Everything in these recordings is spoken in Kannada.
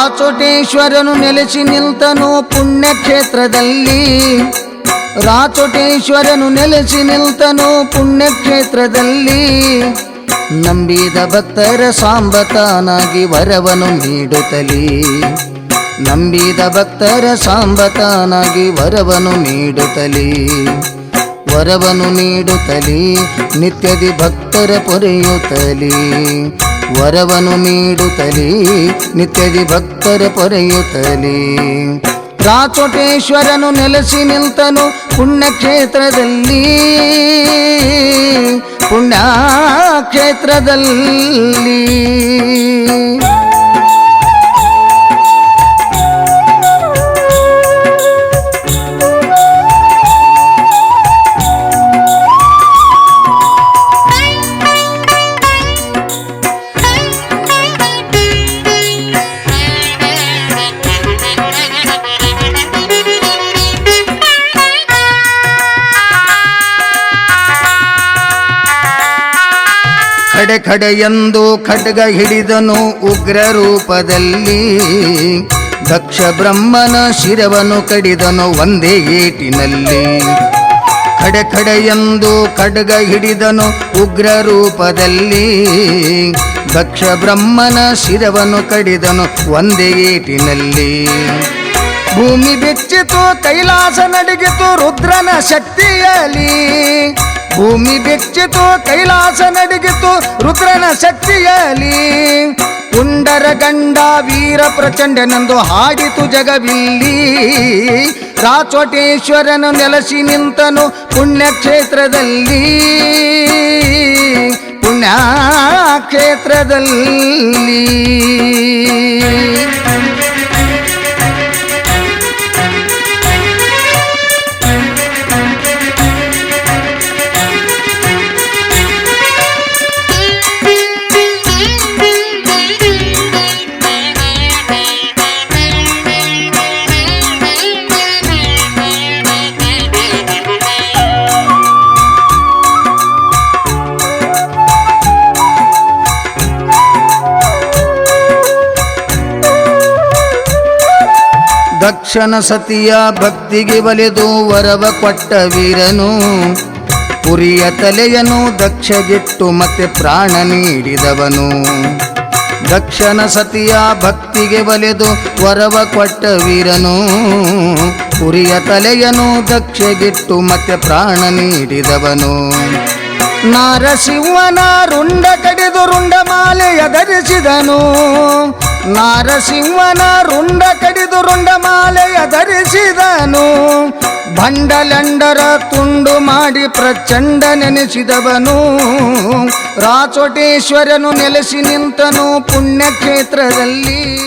ರಾಚೋಟೇಶ್ವರನು ನೆಲೆಸಿ ನಿಲ್ತನು ಪುಣ್ಯಕ್ಷೇತ್ರದಲ್ಲಿ. ರಾಚೋಟೇಶ್ವರನು ನೆಲೆಸಿ ನಿಲ್ತನು ಪುಣ್ಯಕ್ಷೇತ್ರದಲ್ಲಿ. ನಂಬಿದ ಭಕ್ತರ ಸಾಂಬತಾನಾಗಿ ವರವನು ನೀಡುತ್ತಲೇ. ನಂಬಿದ ಭಕ್ತರ ಸಾಂಬತಾನಾಗಿ ವರವನು ನೀಡುತ್ತಲೇ. ವರವನು ನೀಡುತ್ತಲೇ ನಿತ್ಯದಿ ಭಕ್ತರ ಪೊರೆಯುತ್ತಲೇ. ವರವನು ನೀಡುತ್ತಲೇ ನಿತ್ಯದಿ ಭಕ್ತರ ಪೊರೆಯುತ್ತಲೇ. ರಾಚೋಟೇಶ್ವರನು ನೆಲೆಸಿ ನಿಲ್ತನು ಪುಣ್ಯಕ್ಷೇತ್ರದಲ್ಲಿ. ಪುಣ್ಯಕ್ಷೇತ್ರದಲ್ಲಿ ಖಡೆ ಖಡೆ ಎಂದು ಖಡ್ಗ ಹಿಡಿದನು ಉಗ್ರ ರೂಪದಲ್ಲಿ. ದಕ್ಷ ಬ್ರಹ್ಮನ ಶಿರವನ್ನು ಕಡಿದನು ಒಂದೇ ಏಟಿನಲ್ಲಿ. ಖಡೆ ಖಡೆ ಎಂದು ಖಡ್ಗ ಹಿಡಿದನು ಉಗ್ರ ರೂಪದಲ್ಲಿ. ದಕ್ಷ ಬ್ರಹ್ಮನ ಶಿರವನ್ನು ಕಡಿದನು ಒಂದೇ ಏಟಿನಲ್ಲಿ. ಭೂಮಿ ಬೆಚ್ಚಿತು ಕೈಲಾಸ ನಡಗಿತು ರುದ್ರನ ಶಕ್ತಿಯಲಿ. ಭೂಮಿ ಬೆಚ್ಚಿತು ಕೈಲಾಸ ನಡಗಿತು ರುದ್ರನ ಶಕ್ತಿಯಲಿ. ಪುಂಡರ ಗಂಡ ವೀರ ಪ್ರಚಂಡನೆಂದು ಹಾಡಿತು ಜಗವಿಲ್ಲಿ. ರಾಚೋಟೇಶ್ವರನು ನೆಲೆಸಿ ನಿಂತನು ಪುಣ್ಯಕ್ಷೇತ್ರದಲ್ಲಿ. ಪುಣ್ಯಕ್ಷೇತ್ರದಲ್ಲಿ ದಕ್ಷನ ಸತಿಯ ಭಕ್ತಿಗೆ ಒಲೆದು ವರವ ಕೊಟ್ಟ ವೀರನು. ಪುರಿಯ ತಲೆಯನು ದಕ್ಷಗಿಟ್ಟು ಮತ್ತೆ ಪ್ರಾಣ ನೀಡಿದವನು. ದಕ್ಷನ ಸತಿಯ ಭಕ್ತಿಗೆ ಒಲೆದು ವರವ ಕೊಟ್ಟ ವೀರನು. ಪುರಿಯ ತಲೆಯನು ದಕ್ಷಗಿಟ್ಟು ಮತ್ತೆ ಪ್ರಾಣ ನೀಡಿದವನು. ನಾರಸಿಂಹನ ರುಂಡ ಕಡಿದು ರುಂಡಮಾಲೆಯ ಧರಿಸಿದನು. ನಾರಸಿಂಹನ ರುಂಡ ಕಡಿದು ರುಂಡಮಾಲೆಯ ಧರಿಸಿದನು. ಭಂಡಲಂಡರ ತುಂಡು ಮಾಡಿ ಪ್ರಚಂಡ ನೆನೆಸಿದವನು. ರಾಚೋಟೇಶ್ವರನು ನೆಲೆಸಿ ನಿಂತನು ಪುಣ್ಯಕ್ಷೇತ್ರದಲ್ಲಿ.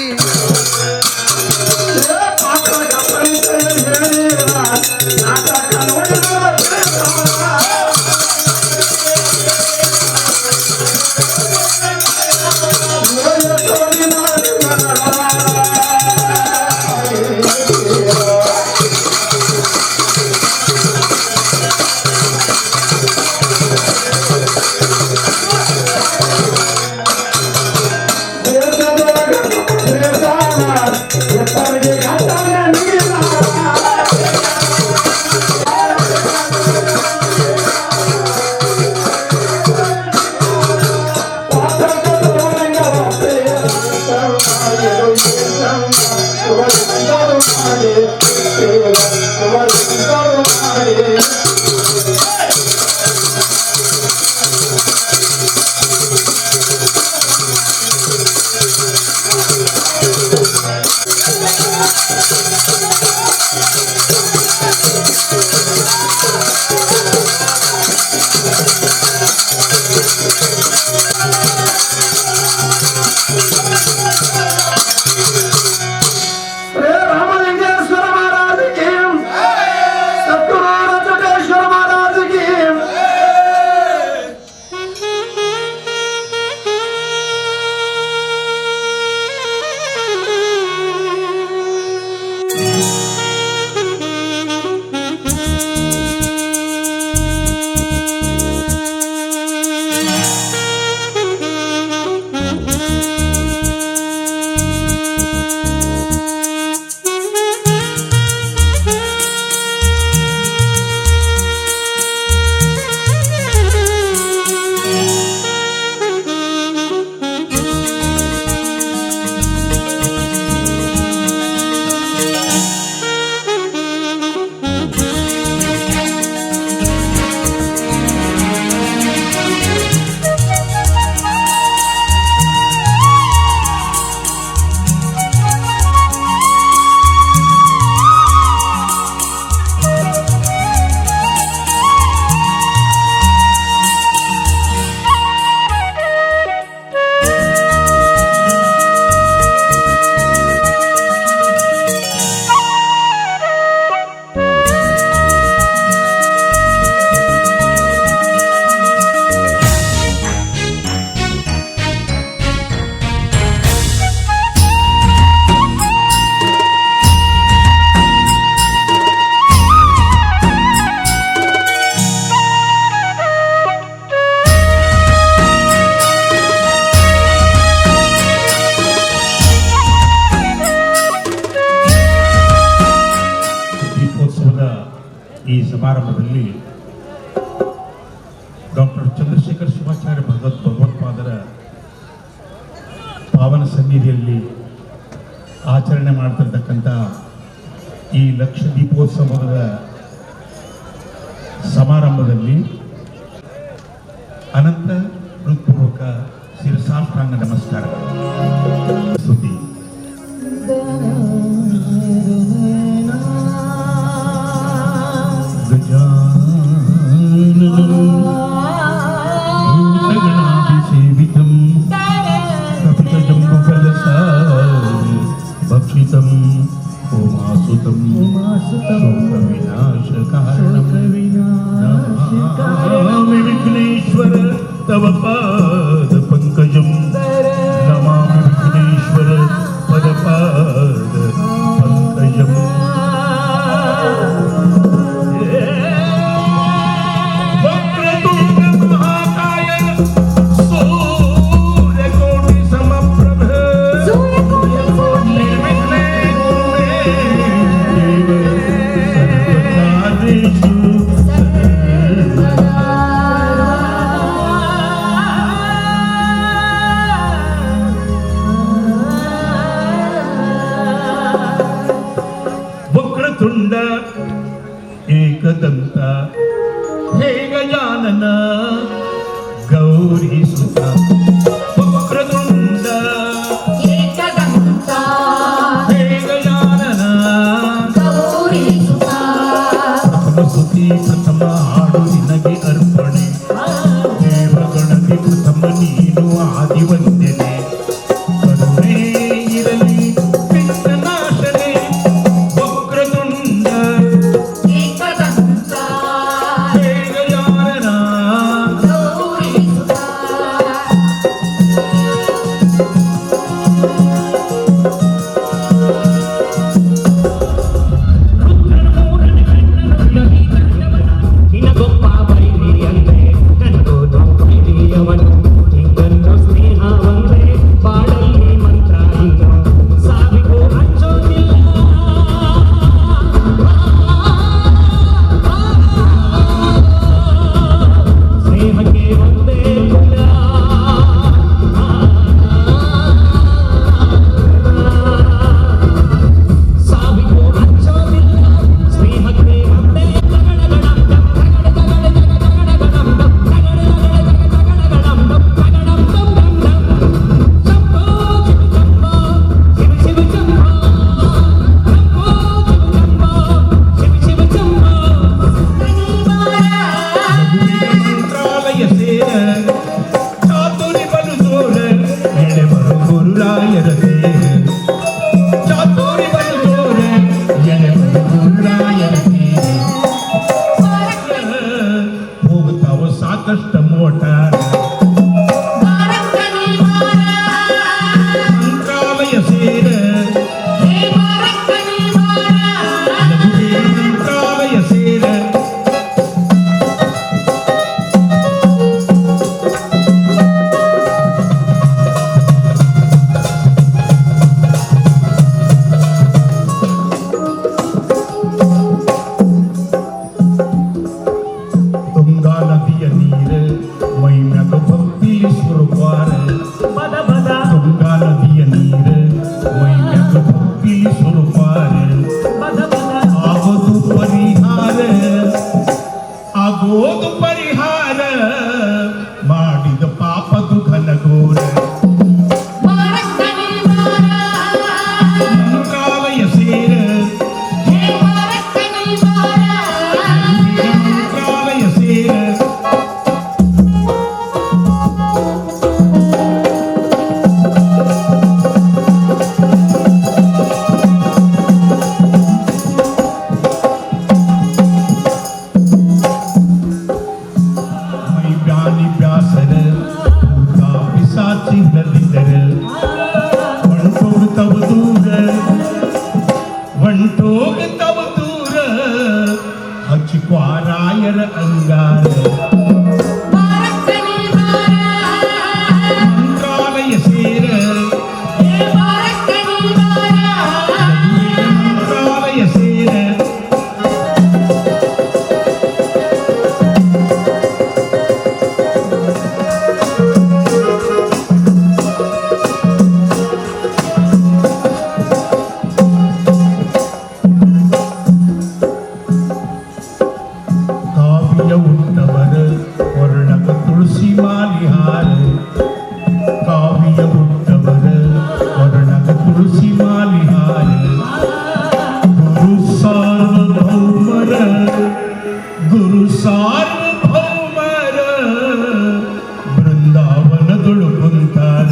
ಸಮಾರಂಭದಲ್ಲಿ ಡಾಕ್ಟರ್ ಚಂದ್ರಶೇಖರ್ ಶಿವಾಚಾರ್ಯ ಭಗವತ್ಪಾದರ ಪಾವನ ಸನ್ನಿಧಿಯಲ್ಲಿ ಆಚರಣೆ ಮಾಡ್ತಿರ್ತಕ್ಕಂಥ ಈ ಲಕ್ಷ ದೀಪೋತ್ಸವದ ಸಮಾರಂಭದಲ್ಲಿ ಅನಂತ ಹೃತ್ಪೂರ್ವಕ ಶಿರಸಾಷ್ಟಾಂಗ ನಮಸ್ಕಾರಗಳು. ಸ್ತುತಿ. भक्षितं उमासुतं शोकविनाशकारणं नमामि विघ्नेश्वर तव पादपङ्कजं नमामि विघ्नेश्वर पदपादपङ्कजम् वक्रतुंड एकदंत हे गजानन गौरी सुत वक्रतुंड एकदंत हे गजानन गौरी सुत स्तुति प्रथम हाಡು ನಿನಗೆ ಅರ್ಪಣೆ ದೇವಗಣತಿ ಪ್ರಥಮ ನೀನು ಆದಿವಂದ್ಯನೆ ಕರುಣೆ ಇರಲಿ ವಿಘ್ನನಾಶನೆ ವಕ್ರತುಂಡ ಏಕದಂತ ಹೇ ಗಜಾನನ ಗೌರಿ ಸುತ ಚಿಕ್ವಾರಾಯರ ಅಂಗಾರ ಮಂತ್ರಾಲಯ ಸೇರ ಮಂತ್ರಾಲಯ ಸೇರ ಮಾಲಿಹಾರ ಕಾವ್ಯ ಹುಟ್ಟವರ ವರ್ಣದ ತುಳಸಿ ಮಾಲಿಹಾರ ಗುರು ಸಾರ್ವಭೌಮರ ಬೃಂದಾವನದೊಳು ಕುಂತಾರ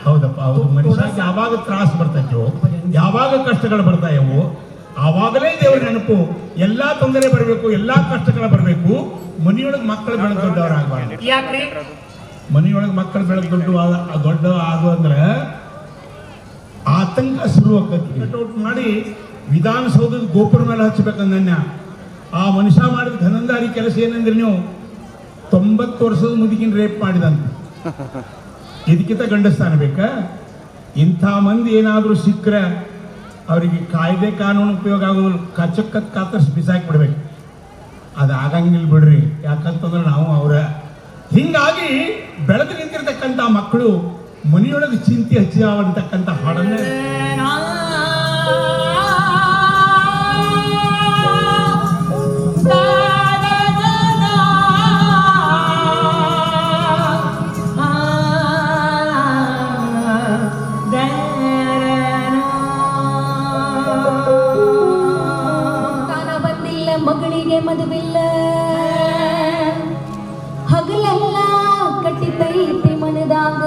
ಹೌದಪ್ಪ ಹೌದು. ಮನುಷ್ಯನಿಗೆ ಯಾವಾಗ ತ್ರಾಸ ಬರ್ತೈತೋ ಯಾವಾಗ ಕಷ್ಟಗಳು ಬರ್ತಾಯವು ಆವಾಗಲೇ ದೇವರ ನೆನಪು. ಎಲ್ಲಾ ತೊಂದರೆ ಬರಬೇಕು, ಎಲ್ಲಾ ಕಷ್ಟಗಳು ಬರಬೇಕು. ಮನೆಯೊಳಗೆ ಮಕ್ಕಳು ಬೆಳೆದ ದೊಡ್ಡವರಾಗಬಾರ್ದು. ಯಾಕ್ರಿ? ಮನೆಯೊಳಗೆ ಮಕ್ಕಳು ಬೆಳೆದ ದೊಡ್ಡ ಆದು ಅಂದ್ರೆ ಆತಂಕ ಶುರು ಆಕತಿ. ಕಟೌಟ್ ಮಾಡಿ ವಿಧಾನಸೌಧದ ಗೋಪುರ ಮೇಲೆ ಹಚ್ಚಬೇಕಂದನ್ಯ ಆ ಮನುಷ್ಯ ಮಾಡಿದ ಘನಂದಾರಿ ಕೆಲಸ ಏನಂದ್ರೆ ನೀವು 90 ವರ್ಷದ ಮುದುಕಿನ ರೇಪ್ ಮಾಡಿದಂತ. ಇದಕ್ಕಿಂತ ಗಂಡಸ್ತಾನ ಬೇಕಾ? ಇಂಥ ಮಂದಿ ಏನಾದರೂ ಸಿಕ್ಕರೆ ಅವರಿಗೆ ಕಾಯ್ದೆ ಕಾನೂನು ಉಪಯೋಗ ಆಗೋದಿಲ್ಲ. ಕಚ್ಚಕ್ಕತ್ ಕಾತರ್ಸಿ ಬಿಸಾಕಿ ಬಿಡ್ಬೇಕು. ಅದು ಆಗಂಗಿಲ್ಲ ಬಿಡ್ರಿ. ಯಾಕಂತಂದ್ರೆ ನಾವು ಅವರ ಹಿಂಗಾಗಿ ಬೆಳೆದು ನಿಂತಿರ್ತಕ್ಕಂಥ ಮಕ್ಕಳು ಮನೆಯೊಳಗೆ ಚಿಂತೆ ಹಚ್ಚಿದವಂತಕ್ಕಂಥ ಹಾಡನ್ನೇ ಮಗಳಿಗೆ ಮದುವಿಲ್ಲ ಹಗಲೆಲ್ಲ ಕಟ್ಟಿತೈತಿ ಮನದಾಗ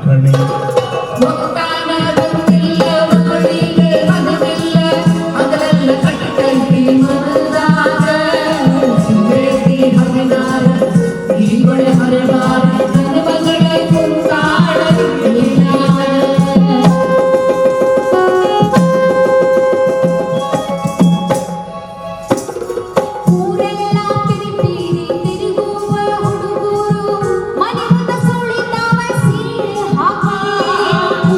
ಅರ್ಪಣೆ. ಒತ್ತಾನ ಬಂದಿಲ್ಲ ಮಗಳಿಗೆ ಮನವಿಲ್ಲ ಹಗಲೆಲ್ಲ ಕಟ್ಟಿಕೈತಿ ಮನದಾಗ ಸಿಂಬೇತಿ ಹರಿದಾರ ಈ ಬಳೆ ಹರಿವಾರ ನನ್ನ ಮಗಳ ಕುಂತಾಳ ಊರೆಲ್ಲ ಪಿರಿಪಿರಿ ತಿರುಗುವ ಹುಡುಗರು ಮನೆ ಮುಂದ ಸುಳಿತಾವ ಸೀರೆ ಹಾಕಿ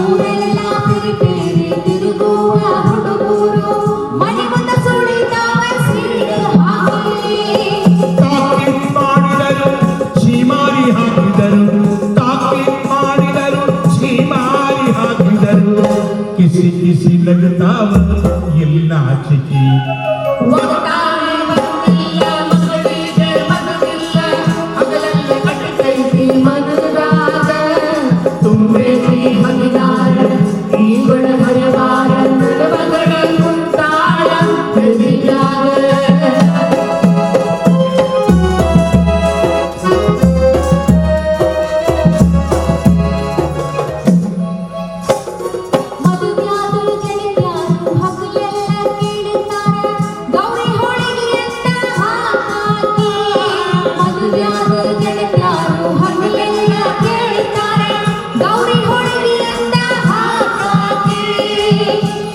ಊರೆಲ್ಲ ಪಿರಿಪಿರಿ ತಿರುಗುವ ಹುಡುಗರು ಮನೆ ಮುಂದ ಸುಳಿತಾವ ಸೀರೆ ಹಾಕಿ ತಾಕೀತ್ ಮಾಡಿದರು ಛೀಮಾರಿ ಹಾಕಿದರು, ತಾಕೀತ್ ಮಾಡಿದರು ಛೀಮಾರಿ ಹಾಕಿದರು, ಕಿಸಿ ಕಿಸಿ ನಗುತ್ತಾವ ಎಲ್ಲ ಚಿಕ್ಕಿ. ಒತ್ತಾನ ಬಂದಿಲ್ಲ ಮಗಳಿಗೆ ಮನವಿಲ್ಲ ಹಗಲೆಲ್ಲ ಕಟ್ಟಿಕೈತಿ ಮನದಾಗ ತುಂಬೇತಿ ಹರಿದಾರ ಈ ಬಳೆ ಹರಿವಾರ ನನ್ನ ಮಗಳ ಕುಂತಾಳ ಬೆದಿಲಾಗ ಮದುವ್ಯಾದರು ಗೆಳೆಯರು ಹಗಲೆಲ್ಲ ಕೇಳುತ್ತಾರ ಗೌರಿ ಹೋಳಿಗೆಯನ್ನ ಹಾಕಿ ಮದುವ್ಯಾದರು ಗೆಳೆಯರು ಹಗಲೆಲ್ಲ ಕೇಳುತ್ತಾರ ಗೌರಿ ಹೋಳಿಗೆಯನ್ನ ಹಾಕಿ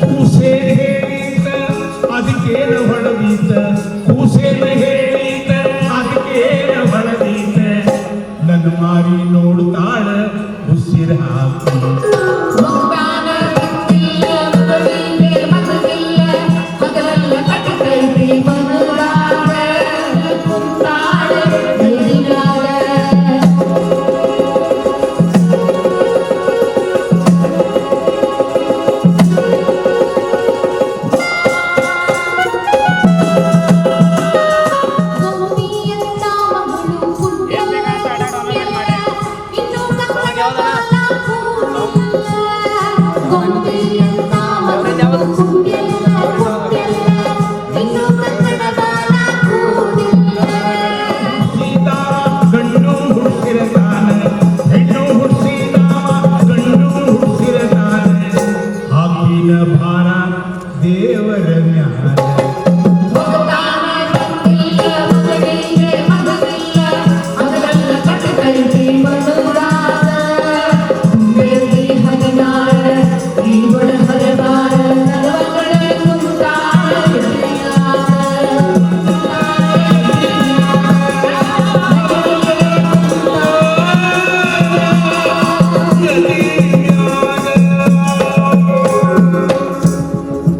ಕೂಸೇನ ಹೇಳಿತ ಅದಕ್ಕೇನ ಹೊಳದೀತ, ಕೂಸೇನ ಹೇಳಿತ ಅದಕ್ಕೇನ ಹೊಳದೀತ, ನನ್ನ ಮಾರಿ ನೋಡುತ್ತಾಳ ಉಸಿರ ಹಾಕಿ. ಒತ್ತಾನ ಬಂದಿಲ್ಲ ಮಗಳಿಗೆ ಮನವಿಲ್ಲ ಹಗಲೆಲ್ಲ ಕಟ್ಟಿಕೈತಿ ಮನದಾಗ ಕುಂತಾಳ ಬೆದಿಲಾಗ ಗೋಪಿಯಂತ ಮಗಳು ಕುಂಟೆಲ್ಲ ಇನ್ನೂ ಕಕ್ಕನ ಬಾಲ ಕೂಡಿಲ್ಲ ಗೋಪಿಯಂತ ಮಗಳು ಕುಂಟೆಲ್ಲ ಇನ್ನೂ ಕಕ್ಕನ ಬಾಲ ಕೂಡಿಲ್ಲ ಸೀತಾ ಗಂಡು ಹುಡ್ಸಿರತಾನ, ಹೆಣ್ಣು ಹುಡ್ಸಿದಾವ ಗಂಡು ಹುಡ್ಸಿರತಾನ, ಹಾಕಿನ ಭಾರ ದೇವರ ಜ್ಞಾನ. ಒತ್ತಾನ ಬಂದಿಲ್ಲ ಮಗಳಿಗೆ ಮನವಿಲ್ಲ ಹಗಲೆಲ್ಲ ಕಟ್ಟಿಕೈತಿ ಮನದಾಗ ತುಂಬೇತಿ ಹರಿದಾರ ಈ ಬಳೆ ಹರಿವಾರ ನನ್ನ ಮಗಳ ಕುಂತಾಳ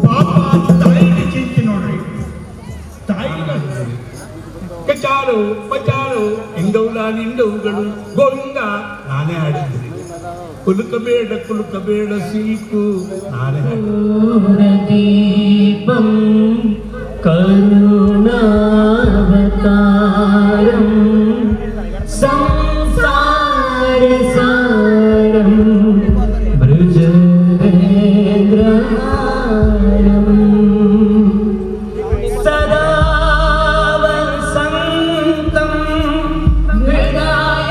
ಪಾಪ ತಾಯಿಗೆ ಚಿಂತೆ ನೋಡ್ರಿ, ತಾಯಿಗೆ ಕಚಾಲು ಪಚಾಲು ಎಂದೌಲ ನಿಂದವುಗಳು ಗೋವಿಂದ ನಾನೇ ಆಡಿದ್ರಿ, ಕುಲುಕಬೇಡ ಸೀಕು ನಾನೇ ಹಾಡಿದ್ದೆ. ದೀಪಂ ಕರುಣಾವತಾರಂ ಸಂಸಾರ ಸಾರಂ ಬ್ರಜೇಂದ್ರಹಾರಂ ಸದಾ ವಸಂತಂ ಹೃದಯಾರವಿಂದೇ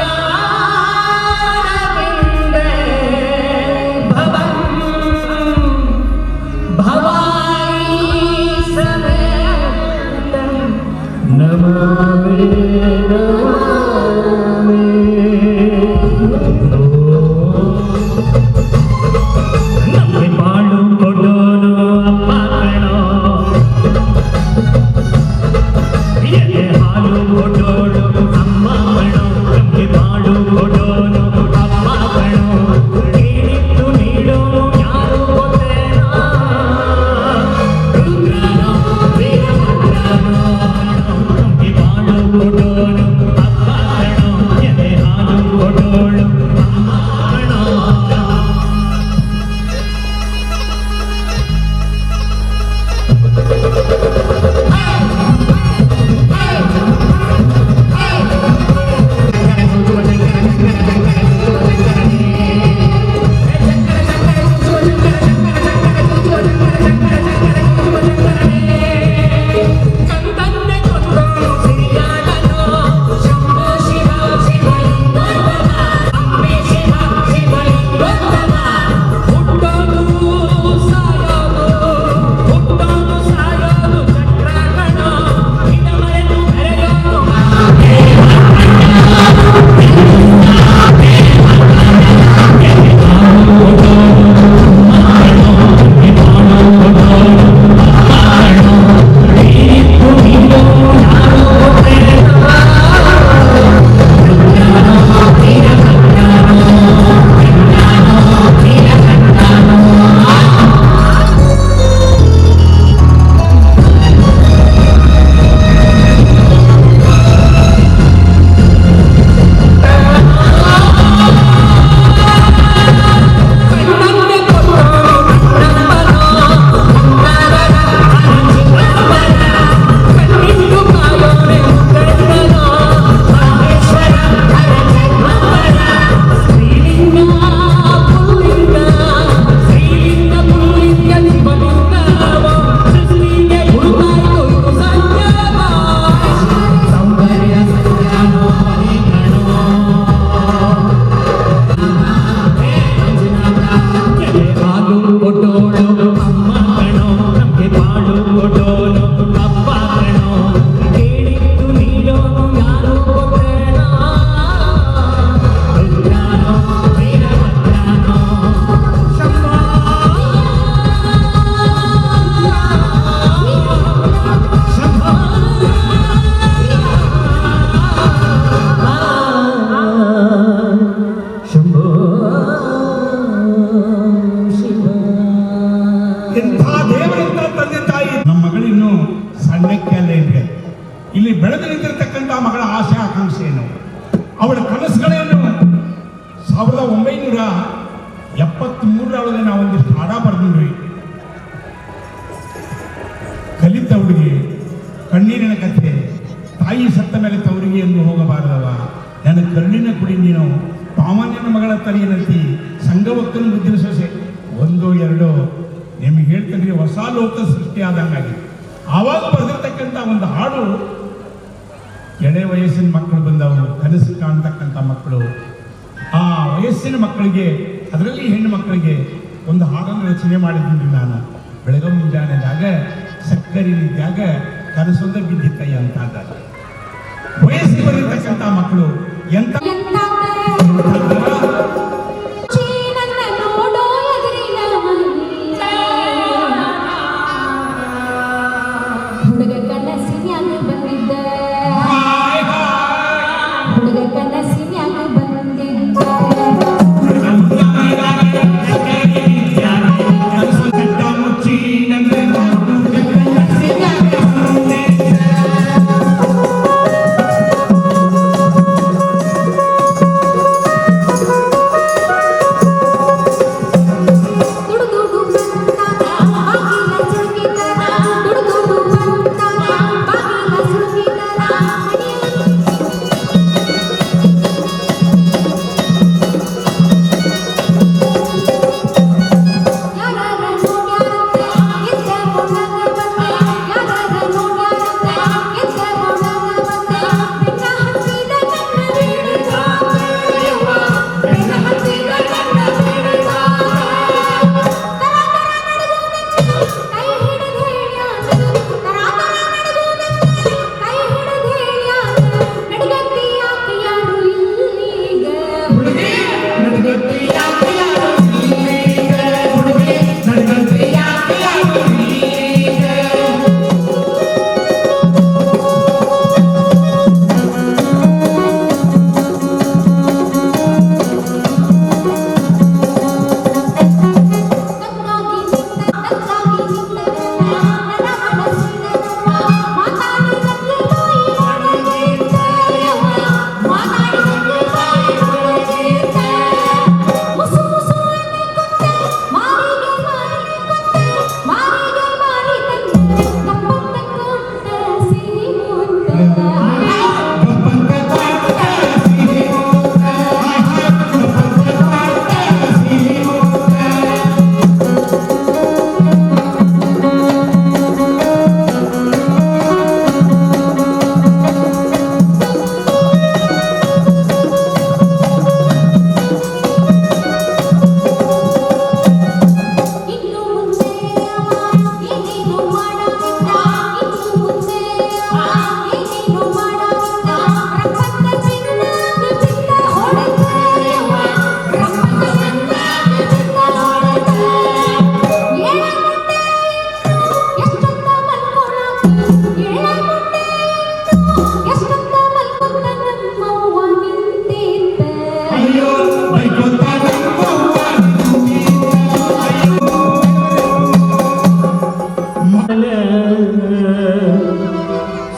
ಭವಂ ಭವಾನಿ ಸಮೇತಂ ನಮಾಮಿ ನಮಾಮಿ. 73ರೊಳಗೆ ನಾವು ಒಂದಿಷ್ಟು ಹಾಡ ಬರ್ದಿದ್ವಿ. ಕಲಿತ ಹುಡುಗಿ, ಕಣ್ಣೀರಿನ ಕಥೆ, ತಾಯಿ ಸತ್ತ ಮೇಲೆ ತವರಿಗೆ ಎಂದು ಹೋಗಬಾರದವ, ನನ್ನ ಕರುಣಿನ ಕುಡಿ ನೀನು, ಪಾವನ್ಯನ ಮಗಳ ತರಿಯನಂತಿ, ಸಂಘವಕ್ಕನ ಮುದ್ದಿನ ಸೊಸೆ, ಒಂದೋ ಎರಡೋ ನಿಮಗೆ ಹೇಳ್ತೀನಿ, ಹೊಸ ಲೋಕ ಸೃಷ್ಟಿಯಾದಂಗಾಗಿ ಆವಾಗ ಬರೆದಿರ್ತಕ್ಕಂಥ ಒಂದು ಹಾಡು. ಎಳೆ ವಯಸ್ಸಿನ ಮಕ್ಕಳು ಬಂದವರು, ಕನಸು ಕಾಣ್ತಕ್ಕಂಥ ಮಕ್ಕಳು, ಆ ವಯಸ್ಸಿನ ಮಕ್ಕಳಿಗೆ, ಅದರಲ್ಲಿ ಹೆಣ್ಣು ಮಕ್ಕಳಿಗೆ ಒಂದು ಹಾಡನ್ನು ರಚನೆ ಮಾಡಿದ್ದೀನಿ ನಾನು. ಬೆಳಗ್ಗೆ ಮುಂಜಾನೆದಾಗ ಸಕ್ಕರೆ ನಿದ್ದಾಗ ಕನಸೊಂದ ಬಿದ್ದಿತ್ತಯ್ಯ ಅಂತ ಅಂದಾಗ ವಯಸ್ಸಿಗೆ ಬಂದಿರ್ತಕ್ಕಂಥ ಮಕ್ಕಳು ಎಂತ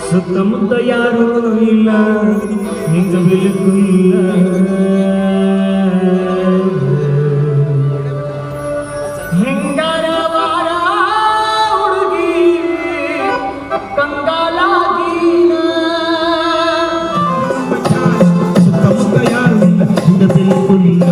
ಸುತ್ತಮುತ್ತ ಯಾರೂ ಇಲ್ಲ, ನಿಂಗ ಬೆಳಕು ಇಲ್ಲ. ಹೆಂಗಾರ ವಾರ ಹುಡುಗಿ ಕಂಗಾಲಾಗೀನ, ಸುತ್ತಮುತ್ತ ಯಾರು ಇಲ್ಲ, ನಿಂಗ ಬೆಳಕು ಇಲ್ಲ.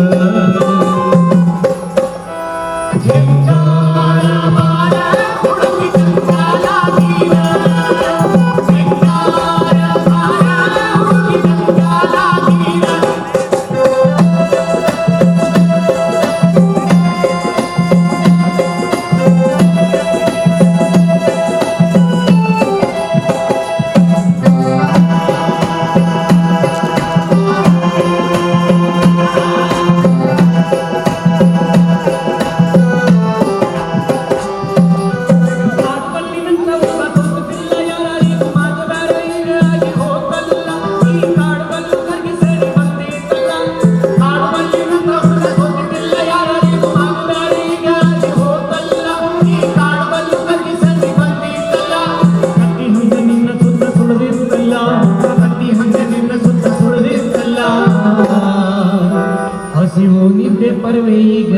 ನಡುವೆ ಈಗ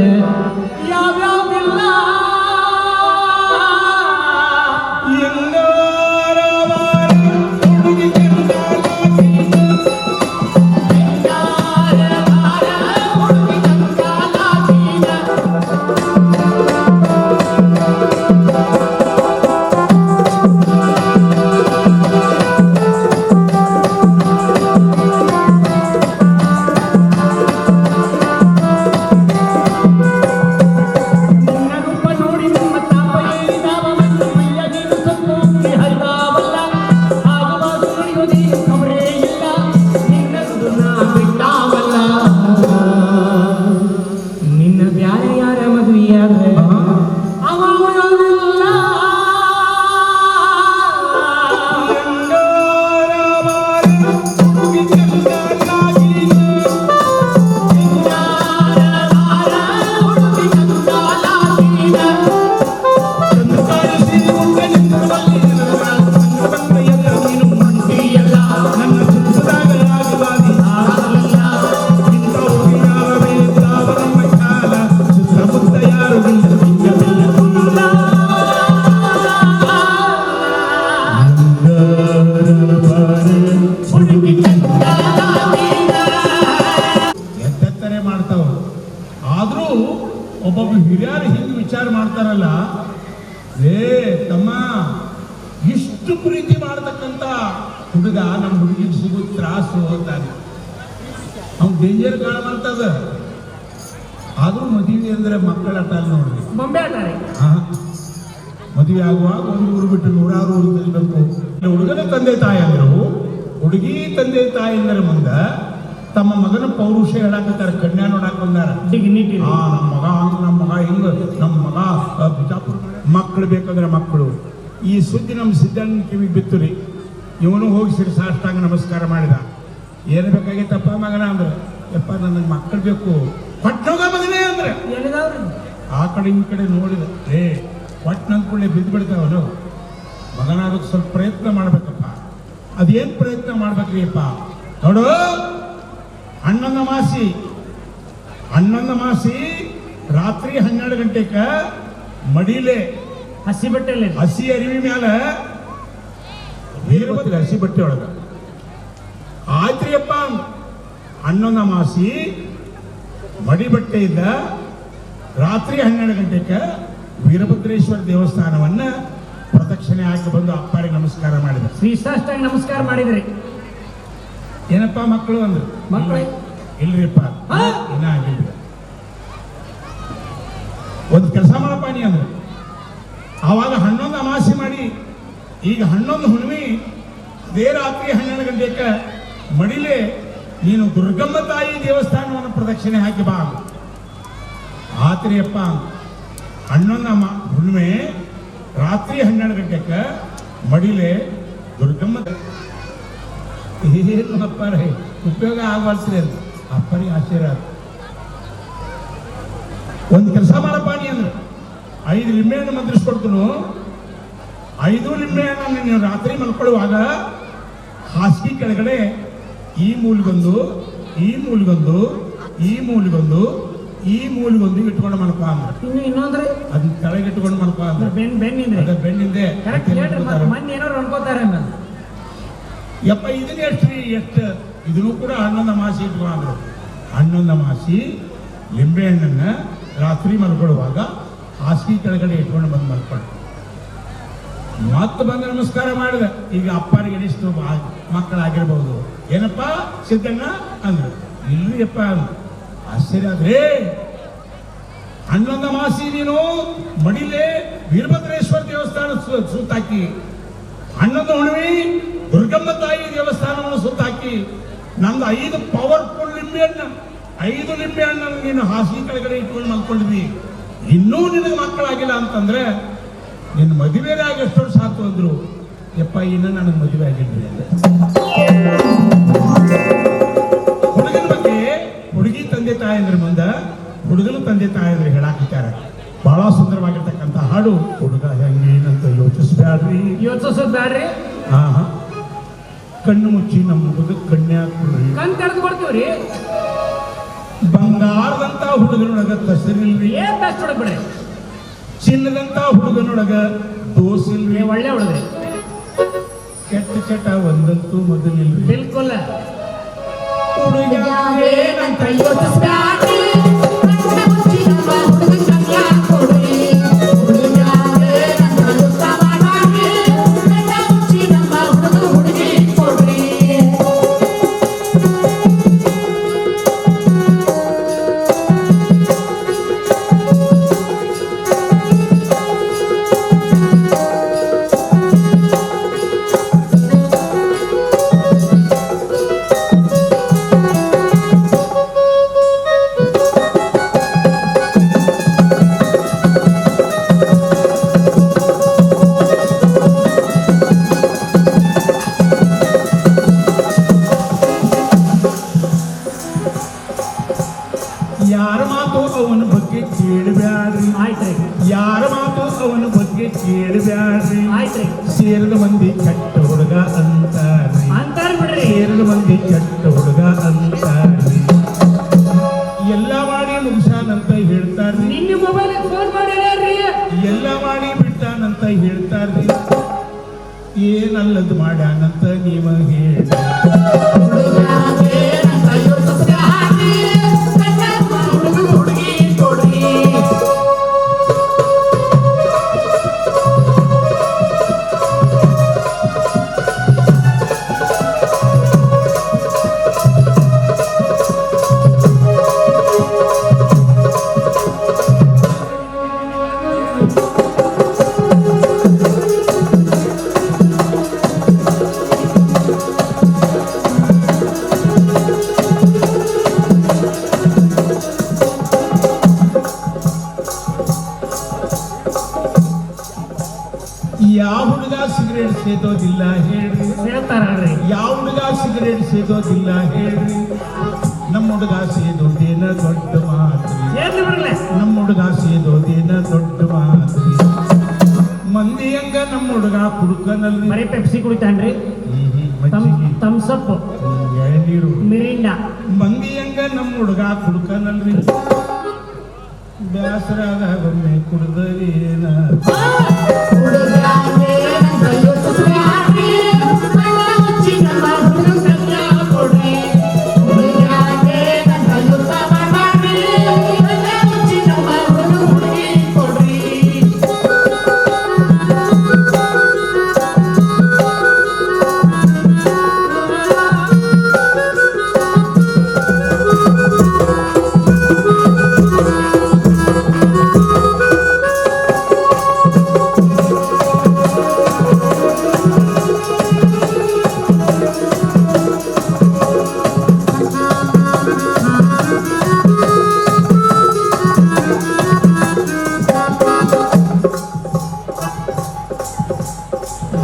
ಯಾವ್ಯಾವಿಲ್ಲ ಎತ್ತೆತ್ತರೆ ಮಾಡ್ತಾವ. ಆದ್ರೂ ಒಬ್ಬೊಬ್ಬ ಹಿರಿಯರು ಹಿಂಗೆ ವಿಚಾರ ಮಾಡ್ತಾರಲ್ಲ, ಏ ತಮ್ಮ, ಇಷ್ಟು ಪ್ರೀತಿ ಮಾಡತಕ್ಕಂತ ಹುಡುಗ ನಮ್ಮ ಹುಡುಗಿಗೆ ಸಿಗೋದು ತ್ರಾಸು ಅಂತಾನೆ. ಅವ್ನು ಡೇಂಜರ್ ಕಾಣಬಂತದ. ಆದ್ರೂ ಮದುವೆ ಅಂದ್ರೆ ಮಕ್ಕಳ ಆಟ ಅಲ್ಲ ನೋಡ್ರಿ. ಬೊಂಬೆ ಆಟಾರೆ ಮದುವೆ ಆಗುವಾಗ ಒಂದು ಊರು ಬಿಟ್ಟು ನೂರಾರು ಊರು ತಿಳ್ಬೇಕು. ಹುಡುಗನ ತಂದೆ ತಾಯಿ ಅಂದರು, ಹುಡುಗಿ ತಂದೆ ತಾಯಿ ಅಂದ್ರೆ ಮುಂದ ತಮ್ಮ ಮಗನ ಪೌರುಷ ಹೇಳಾಕತ್ತಾರ, ಕನ್ಯಾ ನೋಡಾಕ ಬಂದಾರ. ಡಿಗ್ನಿಟಿ ನಮ್ಮ ಮಗ ಹಂಗ, ನಮ್ಮ ಮಗ ಹಿಂಗ, ನಮ್ಮ ಮಗ ಬಿಜಾಪುರ. ಮಕ್ಕಳು ಬೇಕಂದ್ರೆ ಮಕ್ಕಳು. ಈ ಸುದ್ದಿ ನಮ್ಮ ಸಿದ್ಧಣ್ಣ ಕಿವಿಗೆ ಬಿತ್ತು ರೀ. ಇವನು ಹೋಗಿ ಸಾಷ್ಟಾಂಗ ನಮಸ್ಕಾರ ಮಾಡಿದ. ಏನು ಬೇಕಾಗಿತ್ತಪ್ಪ ಮಗನ ಅಂದ್ರೆ, ಯಪ್ಪ ನನಗೆ ಮಕ್ಕಳು ಬೇಕು, ಪಟ್ನೋಗ ಮಗನೇ ಅಂದ್ರೆ. ಎಲ್ಲಿದಾವ್ರಿ ಆ ಕಡೆ ಈ ಕಡೆ ನೋಡಿದ, ಏ ಪಟ್ನಂದ ಕೂಡಲೇ ಬಿದ್ದು ಬಿಡ್ತಾವನು. ಮಗನ ಅದಕ್ಕೆ ಸ್ವಲ್ಪ ಪ್ರಯತ್ನ ಮಾಡ್ಬೇಕಪ್ಪ. ಅದೇನು ಪ್ರಯತ್ನ ಮಾಡ್ಬೇಕ್ರಿ ಅಪ್ಪ? ನೋಡು, ಹನ್ನೊಂದು ಮಾಸಿ ರಾತ್ರಿ 12 ಗಂಟೆಗೆ ಮಡಿಲೆ ಹಸಿ ಬಟ್ಟೆಲ್ಲಿ ಹಸಿ ಅರಿವಿ ಮ್ಯಾಲ ವೀರಭದ್ರ ಹಸಿ ಬಟ್ಟೆ ಒಳಗ ಆಯ್ತ್ರಿ ಅಪ್ಪ. 11 ಮಾಸಿ ಮಡಿ ಬಟ್ಟೆಯಿಂದ ರಾತ್ರಿ 12 ಗಂಟೆಗೆ ವೀರಭದ್ರೇಶ್ವರ ದೇವಸ್ಥಾನವನ್ನ ಪ್ರದಕ್ಷಿಣೆ ಹಾಕಿ ಬಂದು ಅಪ್ಪರಿಗೆ ನಮಸ್ಕಾರ ಮಾಡಿದ. ಶ್ರೀಸಾಷ್ಟಾಂಗ ನಮಸ್ಕಾರ ಮಾಡಿದ್ರಿ. ಏನಪ್ಪ ಮಕ್ಕಳು ಅಂದ್ರು. ಮಕ್ಕಳು ಇಲ್ರಿಪ್ಪ, ಇನ್ನ ಆಗಿಲ್ರಿ. ಒಂದು ಕೆಲಸ ಮಾಡಪ್ಪ ನೀ ಅಂದ್ರು. ಆವಾಗ 11 ಅಮಾವಾಸ್ಯೆ ಮಾಡಿ, ಈಗ 11 ಹುಣ್ಣಿಮೆ, ಅದೇ ರಾತ್ರಿ 12 ಗಂಟೆಗೆ ಮಡಿಲೆ ನೀನು ದುರ್ಗಮ್ಮ ತಾಯಿ ದೇವಸ್ಥಾನವನ್ನು ಪ್ರದಕ್ಷಿಣೆ ಹಾಕಿ ಬಾ. ಆತ್ರಿಯಪ್ಪ 11 ಹುಣ್ಣಿಮೆ ರಾತ್ರಿ 12 ಗಂಟೆಗೆ ಮಡಿಲೆ ದುರ್ಗಮ್ಮ. ಏನು ಅಪ್ಪಾರ ಉಪಯೋಗ ಆಗವಲ್ತ್ರಿ ಅಂತ ಅಪ್ಪರಿಗೆ ಆಶ್ಚರ್ಯ. ಒಂದು ಕೆಲಸ ಮಾಡಪ್ಪ ನೀ ಅಂದ್ರೆ, 5 ಲಿಂಬೆಹಣ್ಣು ಮಂತ್ರಿಸ್ಕೊಡ್ತನು. 5 ಲಿಂಬೆಹಣ್ಣನ್ನು ನೀವು ರಾತ್ರಿ ಮಲ್ಕೊಳ್ಳುವಾಗ ಹಾಸಿಗೆ ಕೆಳಗಡೆ ಈ ಮೂಲಿಗೊಂದು, ಈ ಮೂಲಿಗೊಂದು, ಈ ಮೂಲಿಗೊಂದು, ಈ ಮೂಲಿಗೊಂದು ಇಟ್ಕೊಂಡು ಮಲ್ಕೋ ಅಂದ್ರೆ. ಇನ್ನೊಂದ್ರಿ ಅದನ್ನ ಕೆಳಗೆ ಇಟ್ಕೊಂಡು ಮಲ್ಕೋ ಅಂದ್ರೆ ಬೆನ್ನಿಂದ್ರಿ ಅದ ಬೆನ್ನಿಂದೆ ಕರೆಕ್ಟ್ ಹೇಳ್ರಿ. ಮಂದಿ ಏನಾರು ಅನ್ಕೋತಾರೆ ಯಪ್ಪ. ಇದನ್ನ ಎಷ್ಟು ಇದನ್ನು ಕೂಡ 11 ಅಮಾವಾಸ್ಯೆ ಇಟ್ಕೊಂಡ್ರು. 11 ಅಮಾವಾಸ್ಯೆ ಲಿಂಬೆಹಣ್ಣನ್ನ ರಾತ್ರಿ ಮಲ್ಕೊಳ್ಳುವಾಗ ಹಾಸಿಗೆ ಕೆಳಗಡೆ ಇಟ್ಕೊಂಡು ಬಂದು ಮಲ್ಕೊಂಡು ಮತ್ತೆ ಬಂದು ನಮಸ್ಕಾರ ಮಾಡಿದ. ಈಗ ಅಪ್ಪರಿಗೆ ಎಷ್ಟು ಮಕ್ಕಳಾಗಿರ್ಬಹುದು. ಏನಪ್ಪ ಸಿದ್ದಣ್ಣ ಅಂದ್ರು. ಇಲ್ರಿ ಅಪ್ಪ ಅಂದ್ರು. ಆಶ್ಚರ್ಯ ಆದ್ರೆ, 11 ಅಮಾವಾಸ್ಯೆ ನೀನು ಮಡಿಲೆ ವೀರಭದ್ರೇಶ್ವರ ದೇವಸ್ಥಾನ ಸುತ್ತಾಕಿ, 11 ಹುಣ್ಣಿಮೆ ದುರ್ಗಮ್ಮ ತಾಯಿ ದೇವಸ್ಥಾನವನ್ನು ಸುತ್ತಾಕಿ, ನಂದು 5 ಪವರ್ಫುಲ್ ಲಿಂಬೆಹಣ್ಣು, 5 ಲಿಂಬೆಹಣ್ಣನ್ನು ನೀನು ಹಾಸಿಗೆ ಕೆಳಗಡೆ ಇಟ್ಕೊಂಡು ಮಲ್ಕೊಂಡಿದ್ವಿ. ಇನ್ನೂ ನಿನಗೆ ಮಕ್ಕಳಾಗಿಲ್ಲ ಅಂತಂದ್ರೆ ನಿನ್ನ ಮದುವೆ ಆಗಿ ಎಷ್ಟು ವರ್ಷ ಆಯ್ತು ಅಂದ್ರು. ಯಪ್ಪ, ಇನ್ನು ನನಗೆ ಮದುವೆ ಆಗಿದ್ರಿ ಅಂದೆ. ಹುಡುಗನ ಬಗ್ಗೆ ಹುಡುಗಿ ತಂದೆ ತಾಯಂದ್ರ ಮುಂದೆ ಹುಡುಗನ ತಂದೆ ತಾಯಂದ್ರೆ ಹೇಳಾಕಿದ್ದಾರೆ. ಬಹಳ ಸುಂದರವಾಗಿರ್ತಕ್ಕಂಥ ಹಾಡು. ಹುಡುಗ ಹೆಂಗೇನಂತ ಯೋಚಿಸ್ಬ್ಯಾಡ್ರಿ, ಯೋಚಿಸೋದ್ ಬ್ಯಾಡ್ರಿ. ಕಣ್ಣು ಮುಚ್ಚಿ ನಮ್ಮ ಹುಡುಗ ಕನ್ಯಾಕುಮಾರಿ ಕಣ್ ತೆರೆದು ಕೊಡ್ತೀವ್ರಿ. ಬಂಗಾರ ಬಂಗಾರದಂತ ಹುಡುಗನೊಳಗ ತಸರಿಲ್ರಿ, ಏನ್ ಬೆಸ್ಟ್ ಹುಡುಗ ಬಿಡ್ರಿ, ಚಿನ್ನದಂತ ಹುಡುಗನೊಳಗ ದೋಸಿಲ್ರಿ, ಒಳ್ಳೆ ಹುಡುಗ್ರಿ, ಕೆಟ್ಟ ಚಟ ಒಂದಂತೂ ಮೊದಲಿಲ್ರಿ. ಬಿಲ್ಕುಲ್ ಹುಡುಗ್ಯಾರೇನಂತ ಯೋಚಿಸ್ಬ್ಯಾಡ್ರಿ, ಕಣ್ಣ ಮುಚ್ಚಿ ನಮ್ಮ ಹುಡುಗನ್ ಕೈಯ ಕೊಡ್ರಿ. ಹುಡುಗ್ಯಾರೇನಂತ ಯೋಚ್ನೆ ಮಾಡ್ಬ್ಯಾಡ್ರಿ, ಕಣ್ಣ ಮುಚ್ಚಿ ನಮ್ಮ ಹುಡುಗಿ ಕೊಡ್ರಿ. ಯಾರ ಮಾತು ಅವನ ಬಗ್ಗೆ ಕೇಳಬ್ಯಾಡ್ರಿ, ಆಯ್ತ್ರಿ, ಯಾರ ಮಾತು ಅವನ ಬಗ್ಗೆ ಕೇಳಬ್ಯಾಡ್ರಿ. ಆಯ್ತ್ರಿ, ಸೇರಿದ ಮಂದಿ ಕೆಟ್ಟ ಹುಡುಗ ಅಂತಾರ್ರಿ, ಅಂತಾರ ಬಿಡ್ರಿ. ಸೇರಿದ ಮಂದಿ ಕೆಟ್ಟ ಹುಡುಗ ಅಂತಾರ್ರಿ. ಎಲ್ಲ ಮಾಡಿ ಮುಗಿಸಾನಂತ ಹೇಳ್ತಾರ್ರಿ, ನಿನ್ನ ಮೊಬೈಲ್ ಫೋನ್ ಮಾಡ್ಯಾರ್ರಿ, ಎಲ್ಲ ಮಾಡಿ ಬಿಟ್ಟಾನಂತ ಹೇಳ್ತಾರ್ರಿ. ಏನಲ್ಲದ ಮಾಡ್ಯಾನಂತ ನೀವ ಹೇಳಿ. ಹುಡುಗ್ಯಾರೇನಂತ ಯೋಚಿಸ್ಬ್ಯಾಡ್ರಿ, ಕಣ್ಣ ಮುಚ್ಚಿ ಹುಡುಗಿ ಕೊಡ್ರಿ. ಯಾವ ಹುಡುಗ ಸಿಗರೇಟ್ ಸೇದೋದಿಲ್ಲ ಹೇಳ್ರಿ, ಹೇಳ್ತಾರಲ್ರಿ, ಯಾವ ಹುಡುಗ ಸಿಗರೇಟ್ ಸೇದೋದಿಲ್ಲ ಹೇಳ್ರಿ. ನಮ್ಮ ಹುಡುಗ ಸೇದೋದೇನ ದೊಡ್ಡ ಮಾತ್ರಿ, ಏನ್ ಬಿಡ್ರಲ್ಲ, ನಮ್ಮ ಹುಡುಗ ಸೇದೋದೇನ ದೊಡ್ಡ ಮಾತ್ರಿ. ಮಂದಿ ಹಂಗ ನಮ್ಮ ಹುಡುಗ ಕುಡುಕನಲ್ರಿ, ಬರೀ ಪೆಪ್ಸಿ ಕುಡಿತಾನ್ರಿ, ಮಜ್ಜಿಗೆ ತಮ್ಸಪ್, ಎಳ್ನೀರು. ಮಿರಿಂಡಾ. ಮಂದಿ ಹಂಗ ನಮ್ಮ ಹುಡುಗ ಕುಡುಕನಲ್ರಿ, ಬ್ಯಾಸರಾಗೊಮ್ಮೆ ಕುಡ್ದರೇನ. ಹುಡುಗ್ಯಾರೇನಂತ ಯೋಚಿಸ್ಬ್ಯಾಡ್ರಿ, ಕಣ್ಣ ಮುಚ್ಚಿ ನಮ್ಮ ಹುಡುಗನ್ ಕೈಯ ಕೊಡ್ರಿ. ಹುಡುಗ್ಯಾರೇನಂತ ಯೋಚ್ನೆ ಮಾಡ್ಬ್ಯಾಡ್ರಿ, ಕಣ್ಣ ಮುಚ್ಚಿ ನಮ್ಮ ಹುಡುಗಿ ಕೊಡ್ರಿ.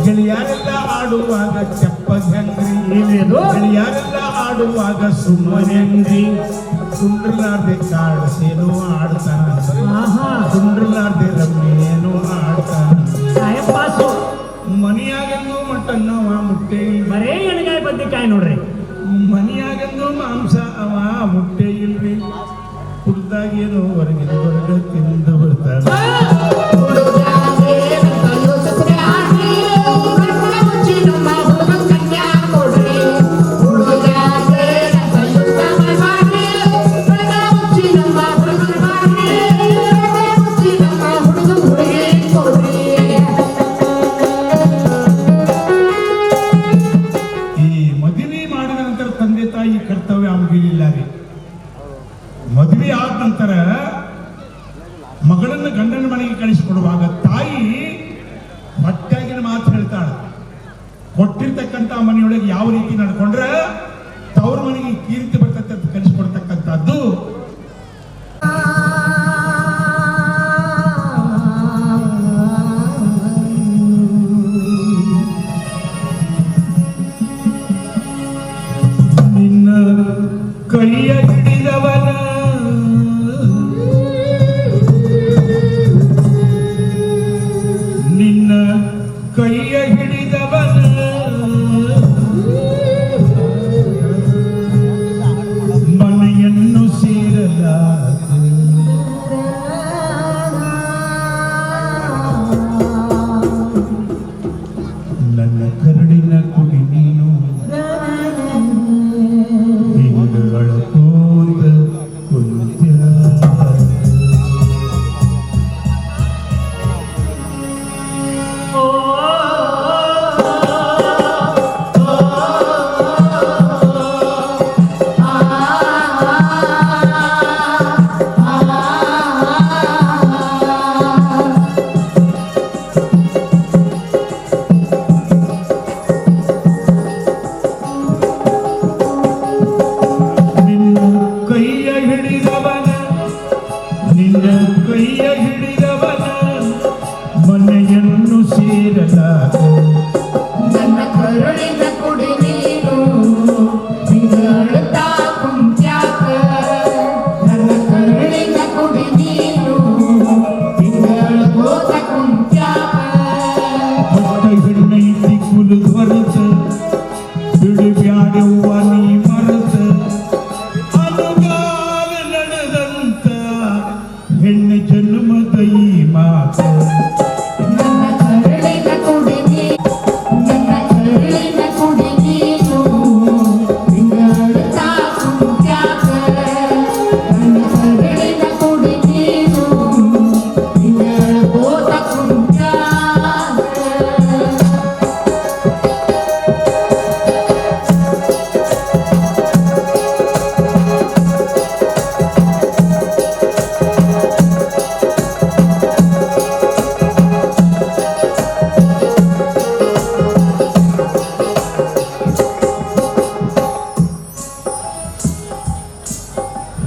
ಗೆಳೆಯರೆಲ್ಲ ಆಡುವಾಗ ಚಪ್ಪಗ್ ಹೆಂಗ್ರಿ, ಏನಿದು? ಗೆಳೆಯರೆಲ್ಲ ಆಡುವಾಗ ಸುಮ್ಮನೆಂಗ್ರಿ. ಕುಂಡ್ರಲಾರ್ದೆ ಕಾಡ್ಸೇನು ಆಡ್ತಾನ, ಆಹಾ, ಕುಂಡ್ರಲಾರ್ದೆ ರಮ್ಯೇನು ಆಡ್ತಾನ. ಪಾಸು ಮನಿಯಾಗಂದು ಮಟನ್ನವ ಮುಟ್ಟೆ, ಬರೇ ಎಣ್ಗಾಯಿ ಬದ್ನಿಕಾಯಿ ನೋಡ್ರಿ. ಮನಿಯಾಗಂದು ಮಾಂಸ ಅವ ಮುಟ್ಟೆ ಇಲ್ರಿ. ಕುಡ್ದಾಗೇನು ಹೊರಗಿನ ಹೊರಗ ತಿಂದು ಬರ್ತಾನ. ಹುಡುಗ್ಯಾರೇನಂತ ಯೋಚಿಸ್ಬ್ಯಾಡ್ರಿ, ಕಣ್ಣ ಮುಚ್ಚಿ ನಮ್ಮ ಹುಡುಗನ್ ಕೈಯ ಕೊಡ್ರಿ. ಹುಡುಗ್ಯಾರೇನಂತ ಯೋಚ್ನೆ ಮಾಡ್ಬ್ಯಾಡ್ರಿ, ಕಣ್ಣ ಮುಚ್ಚಿ ನಮ್ಮ ಹುಡುಗನ್ ಮಾಡ್ರಿ. ಕಣ್ಣ ಮುಚ್ಚಿ ನಮ್ಮ ಹುಡುಗನ್ ಹುಡುಗಿ ಕೊಡ್ರಿ. ಈ ಮದುವೆ ಮಾಡಿದ ನಂತರ ತಂದೆ ತಾಯಿ ಕರ್ತವ್ಯ ಮುಗಿಲಿಲ್ಲ ರೀ. ಮದುವೆ ಆದ ನಂತರ ಮಗಳನ್ನು ಗಂಡನ ಮನೆಗೆ ಕಳಿಸಿಕೊಡುವಾಗ ತಾಯಿ ಹೊಟ್ಟೆಗಿನ ಮಾತು ಹೇಳ್ತಾಳೆ. ಕೊಟ್ಟಿರ್ತಕ್ಕಂಥ ಮನೆಯೊಳಗೆ ಯಾವ ರೀತಿ ನಡ್ಕೊಂಡ್ರೆ ತವ್ರ ಮನೆಗೆ ಕೀರ್ತಿ ಬರ್ತೈತೆ ಅಂತ ಕಲಿಸ್ಕೊಡ್ತಕ್ಕಂಥದ್ದು. ನಿನ್ನ ಕೈಯ ಹಿಡಿದವನ ನಿನ್ನ ಕೈಯ ಹಿಡಿದವನ ಕೈಯ ಹಿಡಿದವನ ಮನೆಯನ್ನು ಸೇರಲಾಗ ನನ್ನ ಕರುಳಿನ ಕುಡಿ ನೀನು ಹಿಂಗಳ್ತಾ ಕುಂತ್ಯಾಕ ನನ್ನ ಕರುಳಿನ ಕುಡಿ ನೀನು ಹಿಂಗಳ್ಕೋತ ಕುಂತ್ಯಾಕ ಹೊಟ್ಟ ಹೆಣ್ಣೈತಿ ಕುಲದ ಹೊರತ ಬಿಡುಬ್ಯಾಡವ್ವ ನೀ ಮರತ ಅನುಗಾಲ ನಡೆದಂತ ಹೆಣ್ಣು ಜನ್ಮದ ಈ ಮಾತ ನನ್ನ ಕರುಳಿನ ಕುಡಿ ನೀನು ನನ್ನ ಕರುಳಿನ ಕುಡಿ ನೀನು ಹಿಂಗಳ್ತಾ ಕುಂತ್ಯಾಕ ನನ್ನ ಕರುಳಿನ ಕುಡಿ ನೀನು ಹಿಂಗಳ್ಕೋತ ಕುಂತ್ಯಾಕ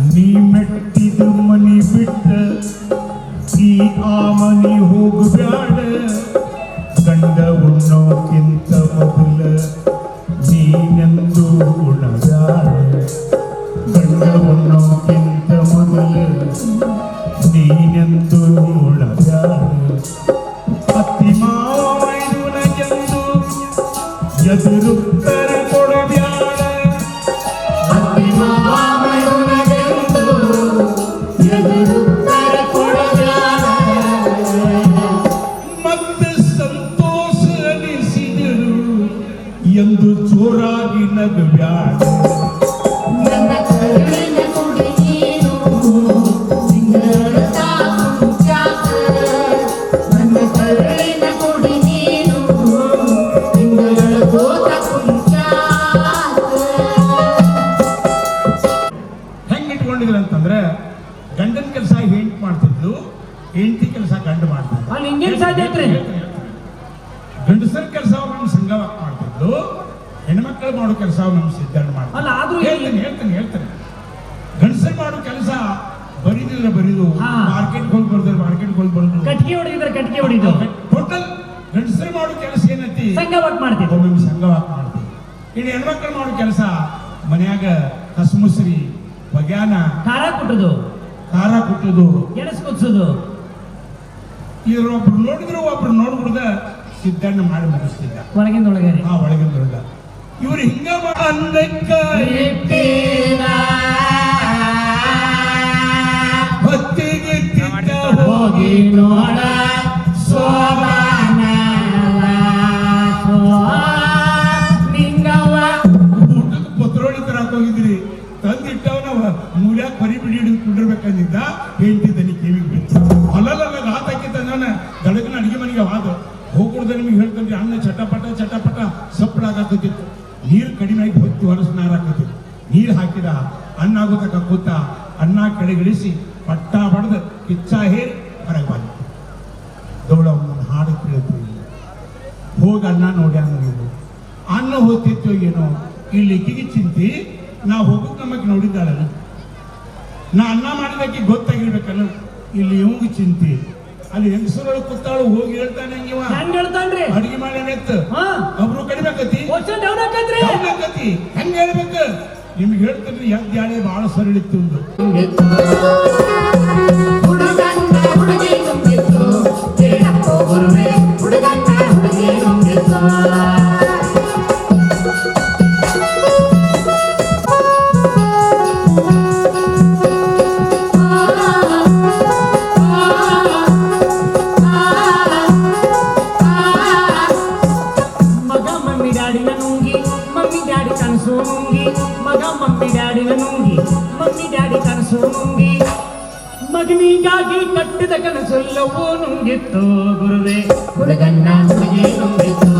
ನೀ ಮೆಟ್ಟಿದ ಮನಿ ಬಿಟ್ಟ ಈ ಆ ಮನಿ ಹೋಗಬ್ಯಾಡ ಗಂಡ ಉಣ್ಣೋಕ್ಕಿಂತ ಮೊದಲ ನೀನೆಂದು ಉಣಬ್ಯಾಡ ಗಂಡ ಉಣ್ಣೋಕ್ಕಿಂತ ಮೊದಲ ನೀನೆಂದು ಉಣಬ್ಯಾಡ ಅತ್ತಿ ಮಾವ ಮೈದುನಗೆಂದು ಎದುರುತ್ತರ ಕೊಡಬ್ಯಾಡ ಮತ್ತೆ ಸಂತೋಷ ಅನಿಸಿದರು ಎಂದು ಜೋರಾಗಿ ನಗಬ್ಯಾಡ ನನ್ನ ಕರುಳಿನ ಕುಡಿ ನೀನು ಹಿಂಗಳ್ತಾ ಕುಂತ್ಯಾಕ ನನ್ನ ಕರುಳಿನ ಕುಡಿ ನೀನು ಹಿಂಗಳ್ಕೋತ ಕುಂತ್ಯಾಕ ಹೆಂಗ್ ಇಟ್ಕೊಂಡಿದ್ರು ಅಂತಂದ್ರೆ ಗಂಡನ ಕೆಲಸ ಹೆಂಡತಿ ಮಾಡ್ತಿದ್ಲು ಹೆಂಡತಿ ಕೆಲಸ ಗಂಡ ಮಾಡ್ತಿದ್ಲು ಅಲ್ಲಿ ಹಿಂಗೇನ್ ಸಾಧ್ಯ ಐತ್ರಿ? ಗಂಡಸರ ಕೆಲಸ ನಮ್ಮ ಸಂಘವಾಗಿ ಮಾಡ್ತಿದ್ಲು ಹೆಣ್ಮಕ್ಳು ಮಾಡೋ ಕೆಲಸ ನಮ್ಮ ಸಿದ್ಧಾರ್ಥ ಅಲ್ಲ, ಮಾಡ್ತಿದ್ಲು ಆದ್ರೂ ಹೇಳ್ತೇನೆ ಗಂಡಸರು ಮಾಡೋ ಕೆಲಸ ಬರೀದಿದ್ರೆ ಬರೀದು ಹಾ. ಮಾರ್ಕೆಟ್ ಹೋಗಿ ಬರ್ತಾರೆ ಮಾರ್ಕೆಟ್ ಹೋಗಿ ಬರ್ದು ಕಟ್ಗೆ ಹೊಡಿದ್ರೆ ಕಟ್ಗೆ ಹೊಡಿದು ಟೋಟಲ್ ಗಂಡಸರು ಮಾಡೋ ಕೆಲಸ ಏನೈತಿ ಸಂಘ ಒಟ್ಟು ಮಾಡ್ತಿದ್ವು. ಒಮ್ಮೊಮ್ಮೆ ಸಂಘವಾಗಿ ಮಾಡ್ತೀವಿ ಇನ್ನು ಹೆಣ್ಮಕ್ಳು ಮಾಡೋ ಕೆಲಸ ಮನ್ಯಾಗ ಹಸುಮುಸ್ರಿ ಬಗ್ಯಾನ ಖಾರ ಕುಟ್ಟುದು ಖಾರ ಕುಟ್ಟೋದು ಗೆಣಸ್ ಕುದಿಸೋದು ಇವ್ರೊಬ್ರು ನೋಡಿದ್ರು ಒಬ್ರು ನೋಡ್ಬಿಡ್ದ ಸಿದ್ಧಣ್ಣ ಮಾಡಿ ಮುಗಿಸ್ತಿದ್ದ ಒಳಗಿಂದ ಒಳಗೆ ರೀ. ಆ ಒಳಗಿಂದ ಇವ್ರು ಹಿಂಗ ಅನ್ನಕ್ಕ ಹೊತ್ತಿಗೆ ತಿದ್ದ ಹೋಗಿ ನೋಡ ಸೋಬಾನ ನಿಂಗವ್ವ ಊಟಕ್ಕೆ ಪತ್ರೋಳಿ ತರಕ್ ಹೋಗಿದ್ರಿ ತಂದಿಟ್ಟವನ ಮೂಲ್ಯಾಕ ಬರಿ ಬಿಡಿ ಹಿಡಿದು ಕುಂಡಿರ್ಬೇಕಂದಿದ್ದ ಹೆಂಡತಿ ದನಿ ಕಿವಿಗೆ ಬಿತ್ತು ಅಲ್ಲಲ್ಲ ರಾತಕ್ಕಿಂತ ನಾನು ಗಡಗಿನ ಅಡಿಗೆ ಮನೆಗೆ ಹಾದು ಹೋಗ್ಬಿಡ್ದೆ ನಿಮಗೆ ಹೇಳ್ಕೊಂಡ್ರಿ ಅನ್ನ ಚಟಪಟ ಸಪ್ಪಳಾಗತ್ತಿತ್ತು ನೀರು ಕಡಿಮೆ ಆಗಿ ಹೊತ್ತಿ ಹೊರಸು ನಾರಾಕತ್ತಿತ್ತು ನೀರು ಹಾಕಿದ ಅನ್ನ ಆಗೋತಕ್ಕ ಕೂತ ಅನ್ನ ಕೆಳಗಿಳಿಸಿ ಪಟ್ಟ ಬಡ್ದು ಕಿಚ್ಚ ಹೇರಿ ಹೊರಗೆ ಬಂದ ದೌಡಮ್ಮನ ಹಾಡು ಕೇಳಿದ್ರು ಹೋಗಿ ಅನ್ನ ನೋಡ್ಯಾನ ನೀವು ಅನ್ನ ಹೋಗ್ತಿತ್ತು ಏನೋ ಇಲ್ಲಿ ಇಕ್ಕಿಗೆ ಚಿಂತಿ ನಾ ಹೋಗೋದು ನಮಗೆ ನೋಡಿದ್ದಾಳಲ್ಲ ನಾ ಅನ್ನ ಮಾಡಿದಕ್ಕೆ ಗೊತ್ತಾಗಿರ್ಬೇಕಲ್ಲ ಇಲ್ಲಿ ಇವಂಗ ಚಿಂತಿ ಅಲ್ಲಿ ಹೆಂಗಸರೊಳಗೆ ಕೂತಾಳು ಹೋಗಿ ಹೇಳ್ತಾನೆ ಹಂಗಿವ ಹೆಂಗ್ ಹೇಳ್ತಾನ್ರಿ? ಅಡಿಗೆ ಮಾಡ್ಯಾನೆತ್ತು ಹಾ ಒಬ್ರು ಕಡಿಮೆ ಆಕತಿ ವರ್ಷ ಡೌನ್ ಆಕತ್ರಿ. ಹೆಂಗ್ ಹೇಳ್ಬೇಕು ನಿಮ್ಗೆ ಹೇಳ್ತೀನಿ ಯಾಳೆ ಬಹಳ ಸರಳಿತ್ತು ಒಂದು ಹುಡುಗನ್ನ ಹುಡುಗಿ ನುಂಗಿತ್ತು ಕೇಳಕ್ಕೋ ಗುರುವೆ ಹುಡುಗನ್ನ ಹುಡುಗಿ ನುಂಗಿತ್ತು ಮಗ ಮಮ್ಮಿ ಡ್ಯಾಡಿನ ನುಂಗಿ ಮಮ್ಮಿ ಡ್ಯಾಡಿ ಕನಸು ನುಂಗಿ ಮಗ ಮಮ್ಮಿ ಡ್ಯಾಡಿನ ನುಂಗಿ ಮಮ್ಮಿ ಡ್ಯಾಡಿ ಕನಸು ನುಂಗಿ ಮಗನಿಗಾಗಿ ಕಟ್ಟಿದ ಕನಸೆಲ್ಲವೂ ನುಂಗಿತ್ತು ಗುರುವೆ ಹುಡುಗನ್ನ ಹುಡುಗಿ ನುಂಗಿತ್ತು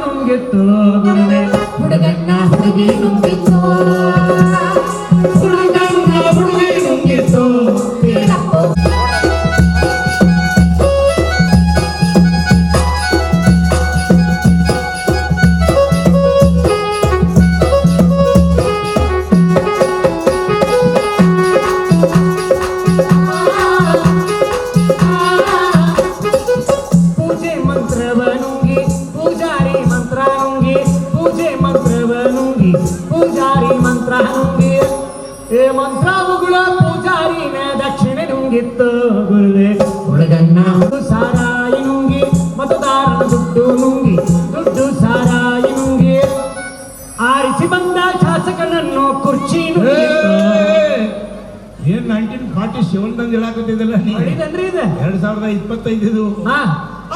ನುಂಗಿತ್ತು ಗುರುವೆ ಹುಡುಗನ್ನ ಹುಡುಗಿ ನುಂಗಿತ್ತು ಹುಡುಗನ್ನ ಹುಡುಗಿ ನುಂಗಿತ್ತು ಕೇಳಕ್ಕೋ ಶಿವಣ್ಣಂದು ಹೇಳಾಕತ್ತಿದ್ದಲ್ಲ ನೀ ಹೊಡಿದನ್ರಿ ಇದು 2025 ಹಾ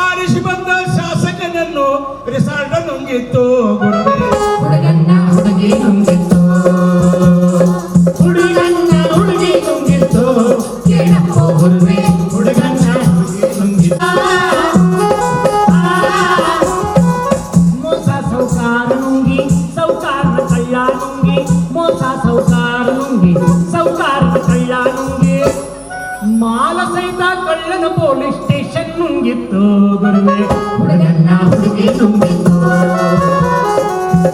ಆರಿಸಿ ಬಂದ ಶಾಸಕನನ್ನು ರಿಸಾರ್ಟ್ ನುಂಗಿತ್ತು ಗುರುವೇ. ಹುಡುಗನ್ನ ಹುಡುಗಿ ನುಂಗಿತ್ತು ಹುಡುಗನ್ನ ಹುಡುಗಿ ನುಂಗಿತ್ತು ಕೇಳಪ್ಪ ಗುರುವೇ ಹುಡುಗನ್ನ ಹುಡುಗಿ ನುಂಗಿತ್ತು. ಮೋಸ ಸೌಕಾರ ನುಂಗಿ ಸೌಕಾರನ ಕಳ್ಳ ನುಂಗಿ ಮೋಸ ಸೌಕಾರ ನುಂಗಿ ಸೌಕಾರನ ಕಳ್ಳ ನುಂಗಿ ಮಾಲ ಸಹಿತ ಕಳ್ಳನ ಪೊಲೀಸ್ ಸ್ಟೇಷನ್ ನುಂಗಿತ್ತು ಗುರುವೇ. ಹುಡುಗನ್ನ ಹುಡುಗಿ ನುಂಗಿತ್ತು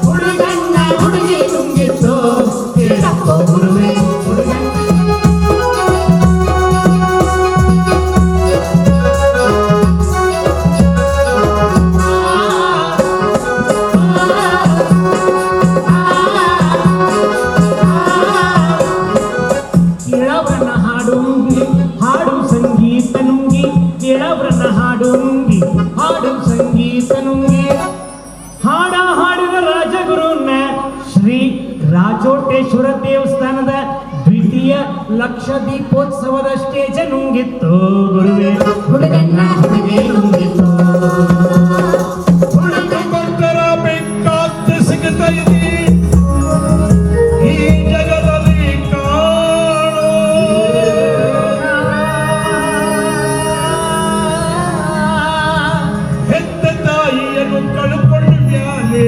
ಹುಡುಗನ್ನ ಹುಡುಗಿ ನುಂಗಿತ್ತು ಕೇಳಪ್ಪ ಗುರುವೇ ಹುಡುಗನ್ನ ಕೇಳವ್ರನ್ನ ಹಾಡು ನುಂಗಿ ಹಾಡು ಸಂಗೀತ ನುಂಗಿ ಕೇಳವ್ರನ್ನ ಹಾಡು ನುಂಗಿ ಹಾಡು ಸಂಗೀತ ನುಂಗಿ ಹಾಡಿದ ರಾಜಗುರುನ ಶ್ರೀ ರಾಜೋಟೇಶ್ವರ ದೇವಸ್ಥಾನದ ದ್ವಿತೀಯ ಲಕ್ಷ ದೀಪೋತ್ಸವದ ಸ್ಟೇಜ್ ನುಂಗಿತ್ತು ಗುರುವೇ. ಹುಡುಗನ್ನ ಹುಡುಗಿ ನುಂಗಿತ್ತು ಹುಡುಗ ಬಂದರ ಬೇಕಾದ ಸಿಗುತ್ತಾ ಇದೆ ಈ ಜಗದಲ್ಲಿ ಕಾಣೋ. ಹೆತ್ತ ತಾಯಿಯನ್ನು ಕಳ್ಕೊಂಡು ಮ್ಯಾಲೆ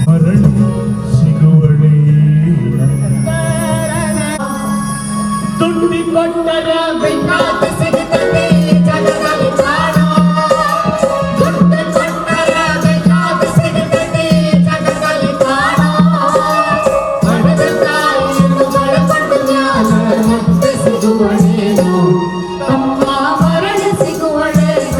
ಮರಳಿ ಸಿಗುವಳೆ. ತುಂಡಿ ಕೊಟ್ಟರ ಬೇಕಾದ ಸಿಗುತ್ತದೆ ಜಗದಲ್ಲಿ ಕಾಣೋ ದುಡ್ಡು ಕೊಟ್ಟರ ಬೇಕಾದ ಸಿಗುತ್ತದೆ ಜಗದಲ್ಲಿ ಕಾಣೋ ಪಡೆದ ತಾಯಿಯನ್ನು ಕಳಕೊಂಡು ಮ್ಯಾಲ ಮತ್ತೆ ಸಿಗುವಳೇನು ತಮ್ಮ ಮರಳಿ ಸಿಗುವಳೇನು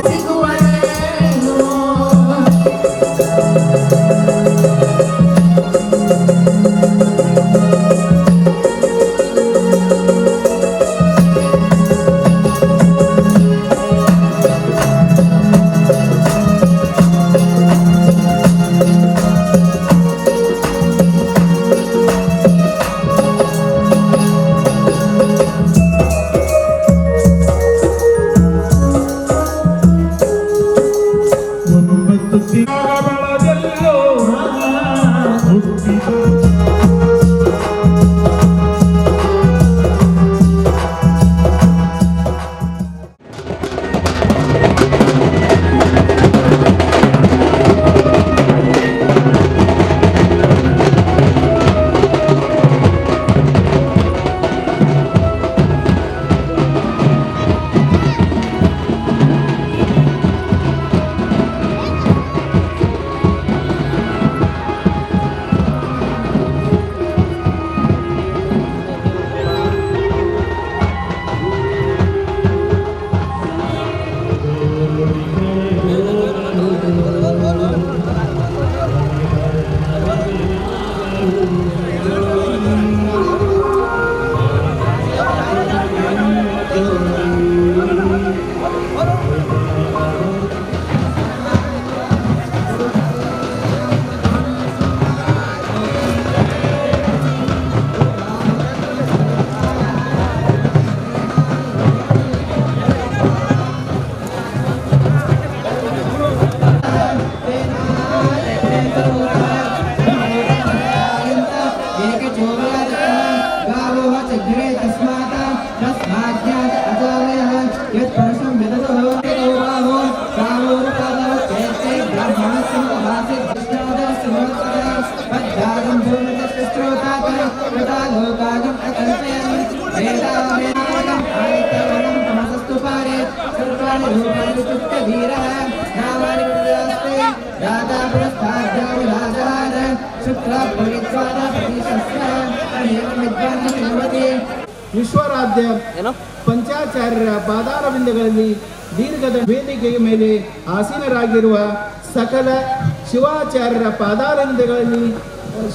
ಒಂಬತ್ತು ತಿಂಗಳ ಬೆಳಗೆಲ್ಲೋ ಹುಟ್ಟಿದ ವಿಶ್ವರಾಧ್ಯ ಪಂಚಾಚಾರ್ಯರ ಪಾದಾರವಿಂದಗಳಲ್ಲಿ ದೀರ್ಘದ ವೇದಿಕೆಯ ಮೇಲೆ ಆಸೀನರಾಗಿರುವ ಸಕಲ ಶಿವಾಚಾರ್ಯರ ಪಾದಾರವಿಂದಗಳಲ್ಲಿ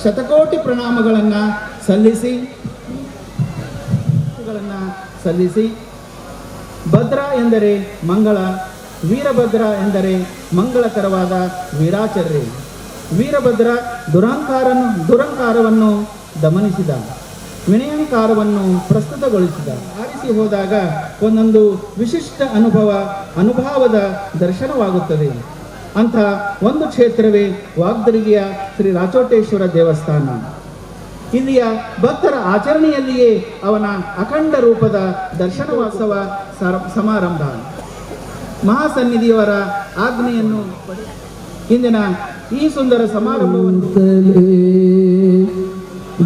ಶತಕೋಟಿ ಪ್ರಣಾಮಗಳನ್ನು ಸಲ್ಲಿಸಿ ಭದ್ರ ಎಂದರೆ ಮಂಗಳ, ವೀರಭದ್ರ ಎಂದರೆ ಮಂಗಳಕರವಾದ ವೀರಾಚರ್ಯ. ವೀರಭದ್ರ ದುರಂಕಾರವನ್ನು ದಮನಿಸಿದ. ವಿನಯಂಕಾರವನ್ನು ಪ್ರಸ್ತುತಗೊಳಿಸಿದ. ಆರಿಸಿ ಹೋದಾಗ ಒಂದೊಂದು ವಿಶಿಷ್ಟ ಅನುಭವದ ದರ್ಶನವಾಗುತ್ತದೆ. ಅಂಥ ಒಂದು ಕ್ಷೇತ್ರವೇ ವಾಗ್ದರಿಗೆಯ ಶ್ರೀ ರಾಚೋಟೇಶ್ವರ ದೇವಸ್ಥಾನ. ಇಲ್ಲಿಯ ಭಕ್ತರ ಆಚರಣೆಯಲ್ಲಿಯೇ ಅವನ ಅಖಂಡ ರೂಪದ ದರ್ಶನೋತ್ಸವ ಸಮಾರಂಭ. ಮಹಾಸನ್ನಿಧಿಯವರ ಆಜ್ಞೆಯನ್ನು ಇಂದಿನ ಈ ಸುಂದರ ಸಮಾರಂಭವನ್ನು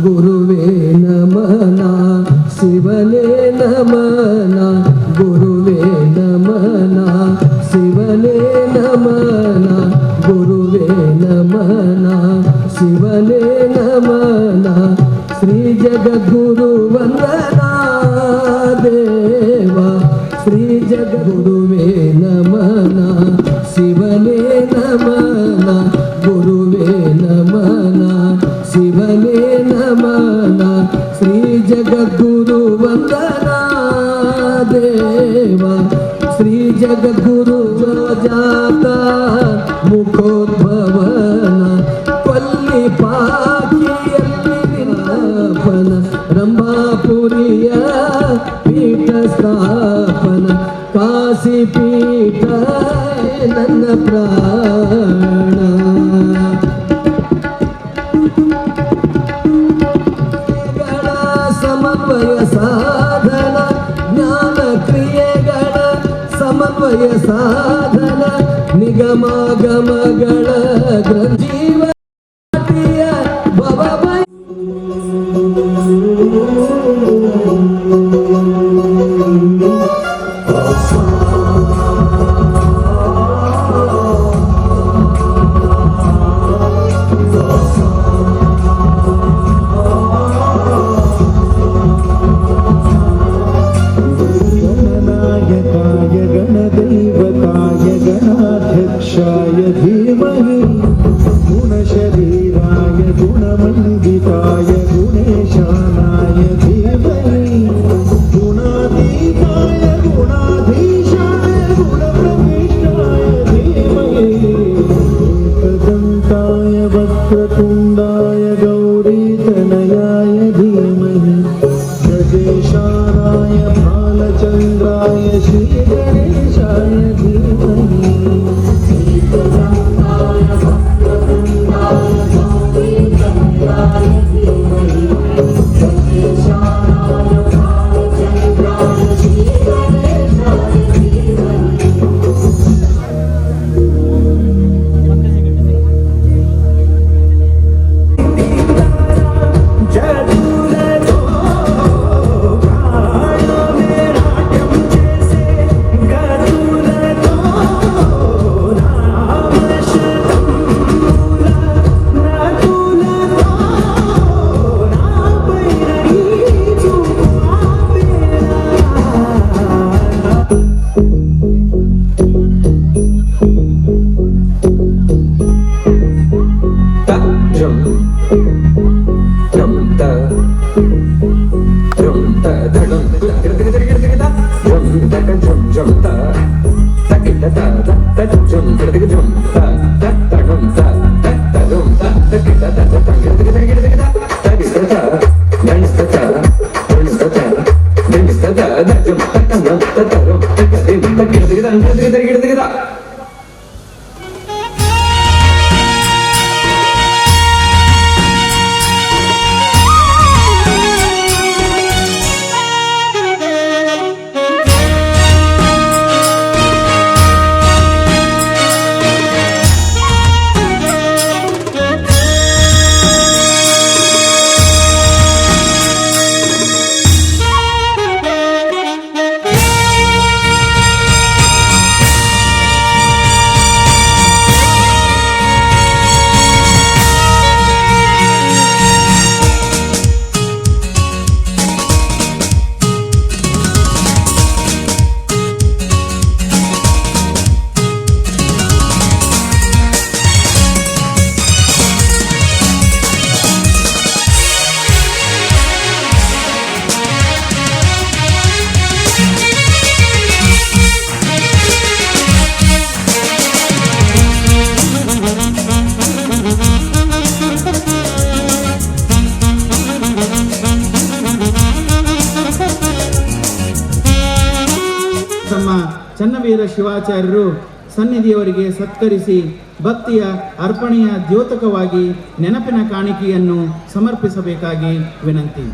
ಗುರುವೇ ನಮನ ಶಿವನೇ ನಮನ ಗುರುವೇ ನಮನ ಶಿವನೇ ನಮನ ಗುರುವೇ ನಮನ ಶಿವನೇ ನಮನ ಶ್ರೀ ಜಗದ್ಗುರು ವಂದನಾ ದೇವ ಶ್ರೀ ಜಗದ್ಗುರುವೇ ನಮನ ಶಿವನೇ ನಮನ ಗುರುವೇ ನಮನ ಶಿವನೇ ನಮನ ಶ್ರೀ ಜಗದ್ಗುರು ವಂದನಾ ದೇವ ಶ್ರೀ ಜಗದ್ಗುರು ಜಾತ ಮುಖೋದ್ಭವನ ಕೊಲ್ಲಿ ಪಾಕಿಯಲ್ಲಿ ವಿಲಾಪನ ರಂಭಾಪುರಿಯ ಪೀಠ ಸ್ಥಾಪನ ಕಾಶಿ ಪೀಠ ನನ್ನ ಪ್ರಾಣ ಸಮನ್ವಯ ಸಾಧನ ಜ್ಞಾನ ಕ್ರಿಯೆಗಳ ಸಮನ್ವಯ ಸಾಧನ ನಿಗಮಾಗಮಗಳ ಜೀವನ ಭವ गणाध्यक्षाय धीमहि गुणशरीराय गुणमण्डिताय गुणेशानाय धीमहि गुणातीताय गुणाधीशाय गुणप्रविष्टाय धीमहि एकदन्ताय वक्रतुण्डाय गौरीतनयाय धीमहि गजेशानाय भालचन्द्राय श्रीगणेशाय धीमहि ತಮ್ಮ ಚನ್ನವೀರ ಶಿವಾಚಾರ್ಯರು ಸನ್ನಿಧಿಯವರಿಗೆ ಸತ್ಕರಿಸಿ ಭಕ್ತಿಯ ಅರ್ಪಣೆಯ ದ್ಯೋತಕವಾಗಿ ನೆನಪಿನ ಕಾಣಿಕೆಯನ್ನು ಸಮರ್ಪಿಸಬೇಕಾಗಿ ವಿನಂತಿ.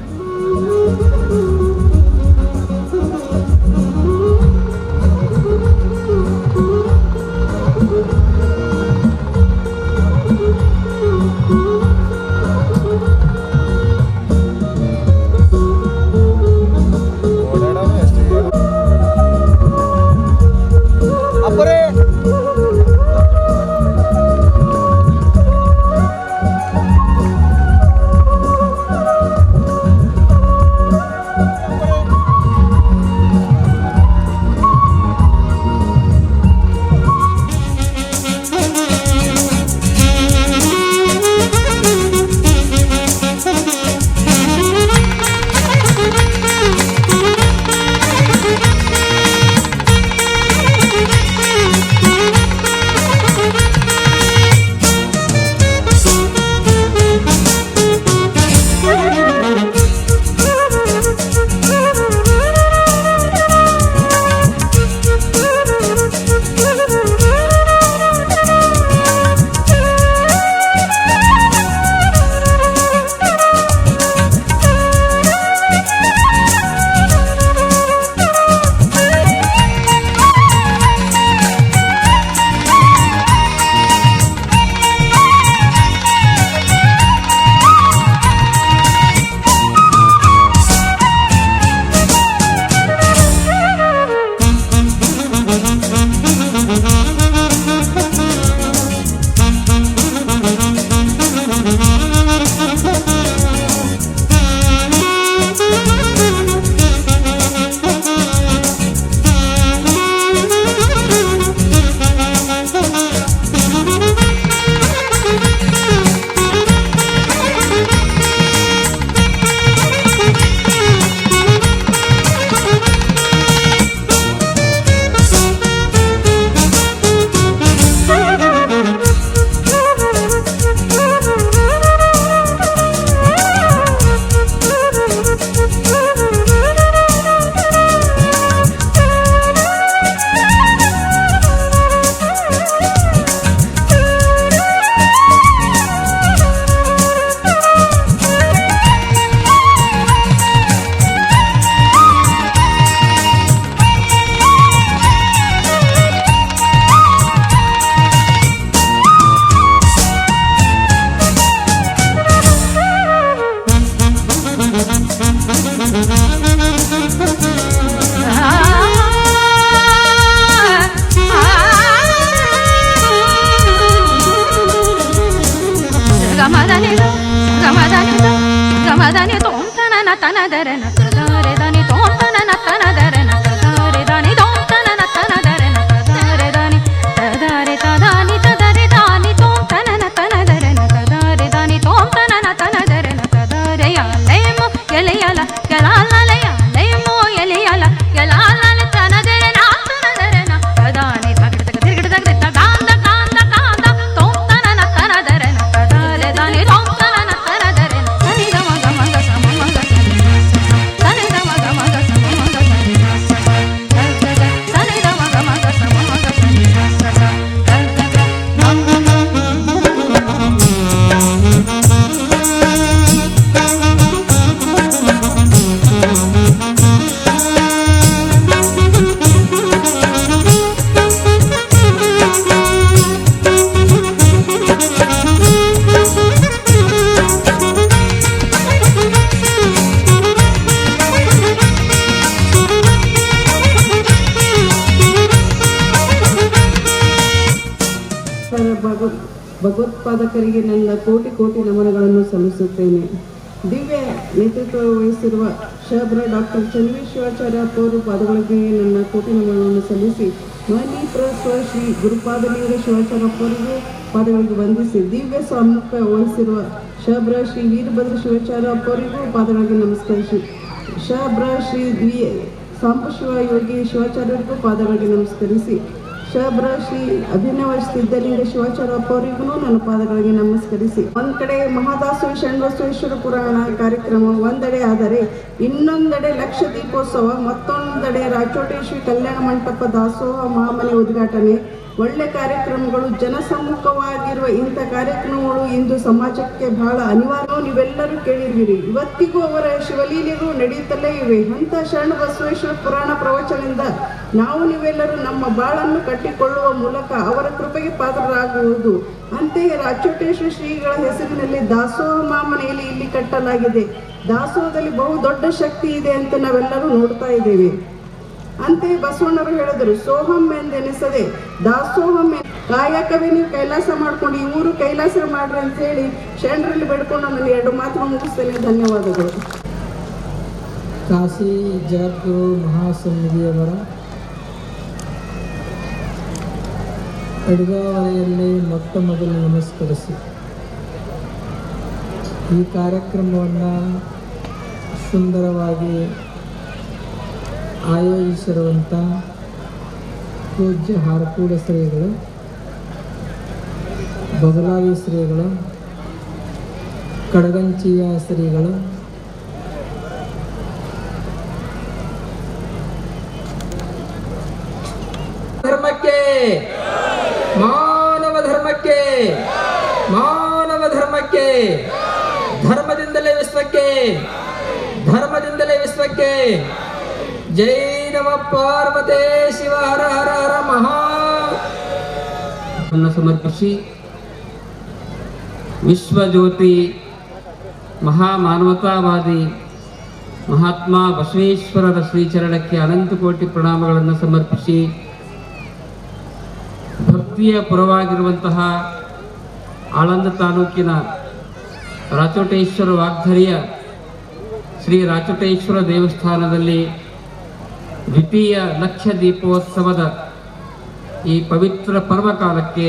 ಭಗವತ್ಪಾದಕರಿಗೆ ನನ್ನ ಕೋಟಿ ಕೋಟಿ ನಮನಗಳನ್ನು ಸಲ್ಲಿಸುತ್ತೇನೆ. ದಿವ್ಯ ನೇತೃತ್ವ ವಹಿಸಿರುವ ಶಬ್ರ ಡಾಕ್ಟರ್ ಚನ್ನವೀರ ಶಿವಾಚಾರ್ಯ ಅವರು ಪಾದಗಳಿಗೆ ನನ್ನ ಕೋಟಿ ನಮನಗಳನ್ನು ಸಲ್ಲಿಸಿ ಮಣಿಪ್ರಸ್ವ ಶ್ರೀ ಗುರುಪಾದಲಿಂಗ ಶಿವಾಚಾರ್ಯ ಅವರಿಗೂ ಪಾದಗಳಿಗೆ ವಂದಿಸಿ ದಿವ್ಯ ಸ್ವಾಮಿತ್ವ ವಹಿಸಿರುವ ಶಬ್ರ ಶ್ರೀ ವೀರಭದ್ರ ಶಿವಾಚಾರ್ಯ ಅವರಿಗೂ ಪಾದಗಳಿಗೆ ನಮಸ್ಕರಿಸಿ ಶಬ್ರ ಶ್ರೀ ಸಾಂಬಶಿವ ಯೋಗಿ ಶಿವಾಚಾರ್ಯರಿಗೂ ಪಾದಗಳಿಗೆ ನಮಸ್ಕರಿಸಿ ಶಬ್ರ ಶ್ರೀ ಅಭಿನವ ಸಿದ್ಧಲಿಂಗ ಶಿವಾಚಾರ್ಯ ಅವರಿಗೂ ನನ್ನ ಪಾದಗಳಿಗೆ ನಮಸ್ಕರಿಸಿ ಒಂದ್ ಕಡೆ ಮಹಾದಾಸು ಶರಣಬಸವೇಶ್ವರ ಪುರಾಣ ಕಾರ್ಯಕ್ರಮ ಒಂದೆಡೆ ಆದರೆ ಇನ್ನೊಂದೆಡೆ ಲಕ್ಷ ದೀಪೋತ್ಸವ, ಮತ್ತೊಂದು ಇನ್ನೊಂದೆಡೆ ರಾಚೋಟೇಶ್ವರಿ ಕಲ್ಯಾಣ ಮಂಟಪ ದಾಸೋಹ ಮಹಾಮನೆ ಉದ್ಘಾಟನೆ. ಒಳ್ಳೆ ಕಾರ್ಯಕ್ರಮಗಳು, ಜನಸಮ್ಮುಖವಾಗಿರುವ ಇಂಥ ಕಾರ್ಯಕ್ರಮಗಳು ಇಂದು ಸಮಾಜಕ್ಕೆ ಬಹಳ ಅನಿವಾರ್ಯ. ನೀವೆಲ್ಲರೂ ಕೇಳಿರುವಿರಿ. ಇವತ್ತಿಗೂ ಅವರ ಶಿವಲೀಲೆಗಳು ನಡೆಯುತ್ತಲೇ ಇವೆ. ಅಂಥ ಶರಣ ಬಸವೇಶ್ವರ ಪುರಾಣ ಪ್ರವಚನದಿಂದ ನಾವು ನೀವೆಲ್ಲರೂ ನಮ್ಮ ಬಾಳನ್ನು ಕಟ್ಟಿಕೊಳ್ಳುವ ಮೂಲಕ ಅವರ ಕೃಪೆಗೆ ಪಾತ್ರರಾಗುವುದು. ಅಂತೆಯೇ ರಾಚೋಟೇಶ್ವರ ಶ್ರೀಗಳ ಹೆಸರಿನಲ್ಲಿ ದಾಸೋಹ ಮಹಾಮನೆಯಲ್ಲಿ ಇಲ್ಲಿ ಕಟ್ಟಲಾಗಿದೆ. ದಾಸೋಹದಲ್ಲಿ ಬಹು ದೊಡ್ಡ ಶಕ್ತಿ ಇದೆ ಅಂತ ನಾವೆಲ್ಲರೂ ನೋಡ್ತಾ ಇದ್ದೇವೆ. ಅಂತೆಯೇ ಬಸವಣ್ಣವರು ಹೇಳಿದರು, ಸೋಹಂ ಎಂದೆನಿಸದೆ ದಾಸೋಹಂ. ಕಾಯಕವೇ ನೀವು ಕೈಲಾಸ ಮಾಡ್ಕೊಂಡು ಈ ಊರು ಕೈಲಾಸ ಮಾಡ್ರಿ ಅಂತ ಹೇಳಿ ಶರಣರಲ್ಲಿ ಬೇಡ್ಕೊಂಡು ನಾನು 2 ಮಾತು ಮುಗಿಸ್ತೇನೆ. ಧನ್ಯವಾದಗಳು. ಕಾಶಿ ಜಗದ್ಗುರು ಮಹಾಸನ್ನಿಧಿಯವರ ಅಡುಗಾವರೆಯಲ್ಲಿ ಮೊಟ್ಟ ಮೊದಲು ನಮಸ್ಕರಿಸಿ ಈ ಕಾರ್ಯಕ್ರಮವನ್ನು ಸುಂದರವಾಗಿ ಆಯೋಜಿಸಿರುವಂಥ ಪೂಜ್ಯ ಹಾರಕೂಡ ಶ್ರೀಗಳು, ಬದಲಾಗಿ ಶ್ರೀಗಳು, ಕಡಗಂಚಿಯ ಶ್ರೀಗಳು, ಧರ್ಮಕ್ಕೆ ಮಾನವ ಧರ್ಮಕ್ಕೆ ಮಾನವ ಧರ್ಮಕ್ಕೆ ಧರ್ಮದಿಂದಲೇ ವಿಶ್ವಕ್ಕೆ ಧರ್ಮದಿಂದಲೇ ವಿಶ್ವಕ್ಕೆ ಜೈ ನಮ ಪಾರ್ವತೇ ಶಿವ ಹರ ಹರ ಹರ ಮಹಾ ಸಮರ್ಪಿಸಿ ವಿಶ್ವಜ್ಯೋತಿ ಮಹಾಮಾನವತಾವಾದಿ ಮಹಾತ್ಮ ಬಸವೇಶ್ವರರ ಶ್ರೀಚರಣಕ್ಕೆ ಅನಂತ ಕೋಟಿ ಪ್ರಣಾಮಗಳನ್ನು ಸಮರ್ಪಿಸಿ ಭಕ್ತಿಯ ಪುರವಾಗಿರುವಂತಹ ಆಳಂದ ತಾಲೂಕಿನ ರಾಚೋಟೇಶ್ವರ ವಾಗ್ಧರಿಯ ಶ್ರೀ ರಾಚೋಟೇಶ್ವರ ದೇವಸ್ಥಾನದಲ್ಲಿ ದ್ವಿತೀಯ ಲಕ್ಷ ದೀಪೋತ್ಸವದ ಈ ಪವಿತ್ರ ಪರ್ವಕಾಲಕ್ಕೆ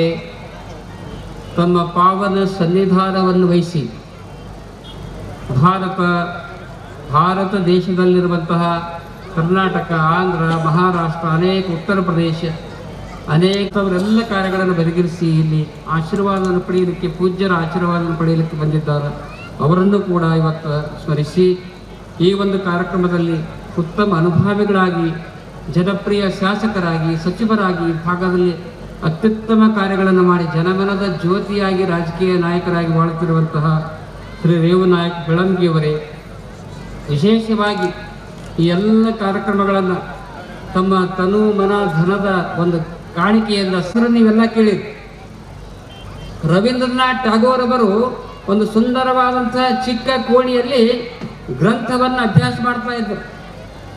ತಮ್ಮ ಪಾವನ ಸನ್ನಿಧಾನವನ್ನು ವಹಿಸಿ ಭಾರತ ದೇಶದಲ್ಲಿರುವಂತಹ ಕರ್ನಾಟಕ, ಆಂಧ್ರ, ಮಹಾರಾಷ್ಟ್ರ, ಅನೇಕ ಉತ್ತರ ಪ್ರದೇಶ ಅನೇಕವರೆಲ್ಲ ಕಾರ್ಯಗಳನ್ನು ಬದಿಗಿರಿಸಿ ಇಲ್ಲಿ ಆಶೀರ್ವಾದವನ್ನು ಪಡೆಯಲಿಕ್ಕೆ, ಪೂಜ್ಯರ ಆಶೀರ್ವಾದವನ್ನು ಪಡೆಯಲಿಕ್ಕೆ ಬಂದಿದ್ದಾರೆ. ಅವರನ್ನು ಕೂಡ ಇವತ್ತು ಸ್ಮರಿಸಿ ಈ ಒಂದು ಕಾರ್ಯಕ್ರಮದಲ್ಲಿ ಉತ್ತಮ ಅನುಭವಿಗಳಾಗಿ, ಜನಪ್ರಿಯ ಶಾಸಕರಾಗಿ, ಸಚಿವರಾಗಿ, ಭಾಗದಲ್ಲಿ ಅತ್ಯುತ್ತಮ ಕಾರ್ಯಗಳನ್ನು ಮಾಡಿ ಜನಮನದ ಜ್ಯೋತಿಯಾಗಿ ರಾಜಕೀಯ ನಾಯಕರಾಗಿ ಬಾಳುತ್ತಿರುವಂತಹ ಶ್ರೀ ರೇವುನಾಯಕ್ ಬೆಳಂಗಿಯವರೇ ವಿಶೇಷವಾಗಿ ಈ ಎಲ್ಲ ಕಾರ್ಯಕ್ರಮಗಳನ್ನು ತಮ್ಮ ತನು ಮನ ಧನದ ಒಂದು ಕಾಣಿಕೆಯಿಂದ ಹೆಸರು ನೀವೆಲ್ಲ ಕೇಳಿರಿ. ರವೀಂದ್ರನಾಥ್ ಟಾಗೋರ್ ಅವರು ಒಂದು ಸುಂದರವಾದಂತಹ ಚಿಕ್ಕ ಕೋಣೆಯಲ್ಲಿ ಗ್ರಂಥವನ್ನು ಅಭ್ಯಾಸ ಮಾಡ್ತಾ ಇದ್ದರು.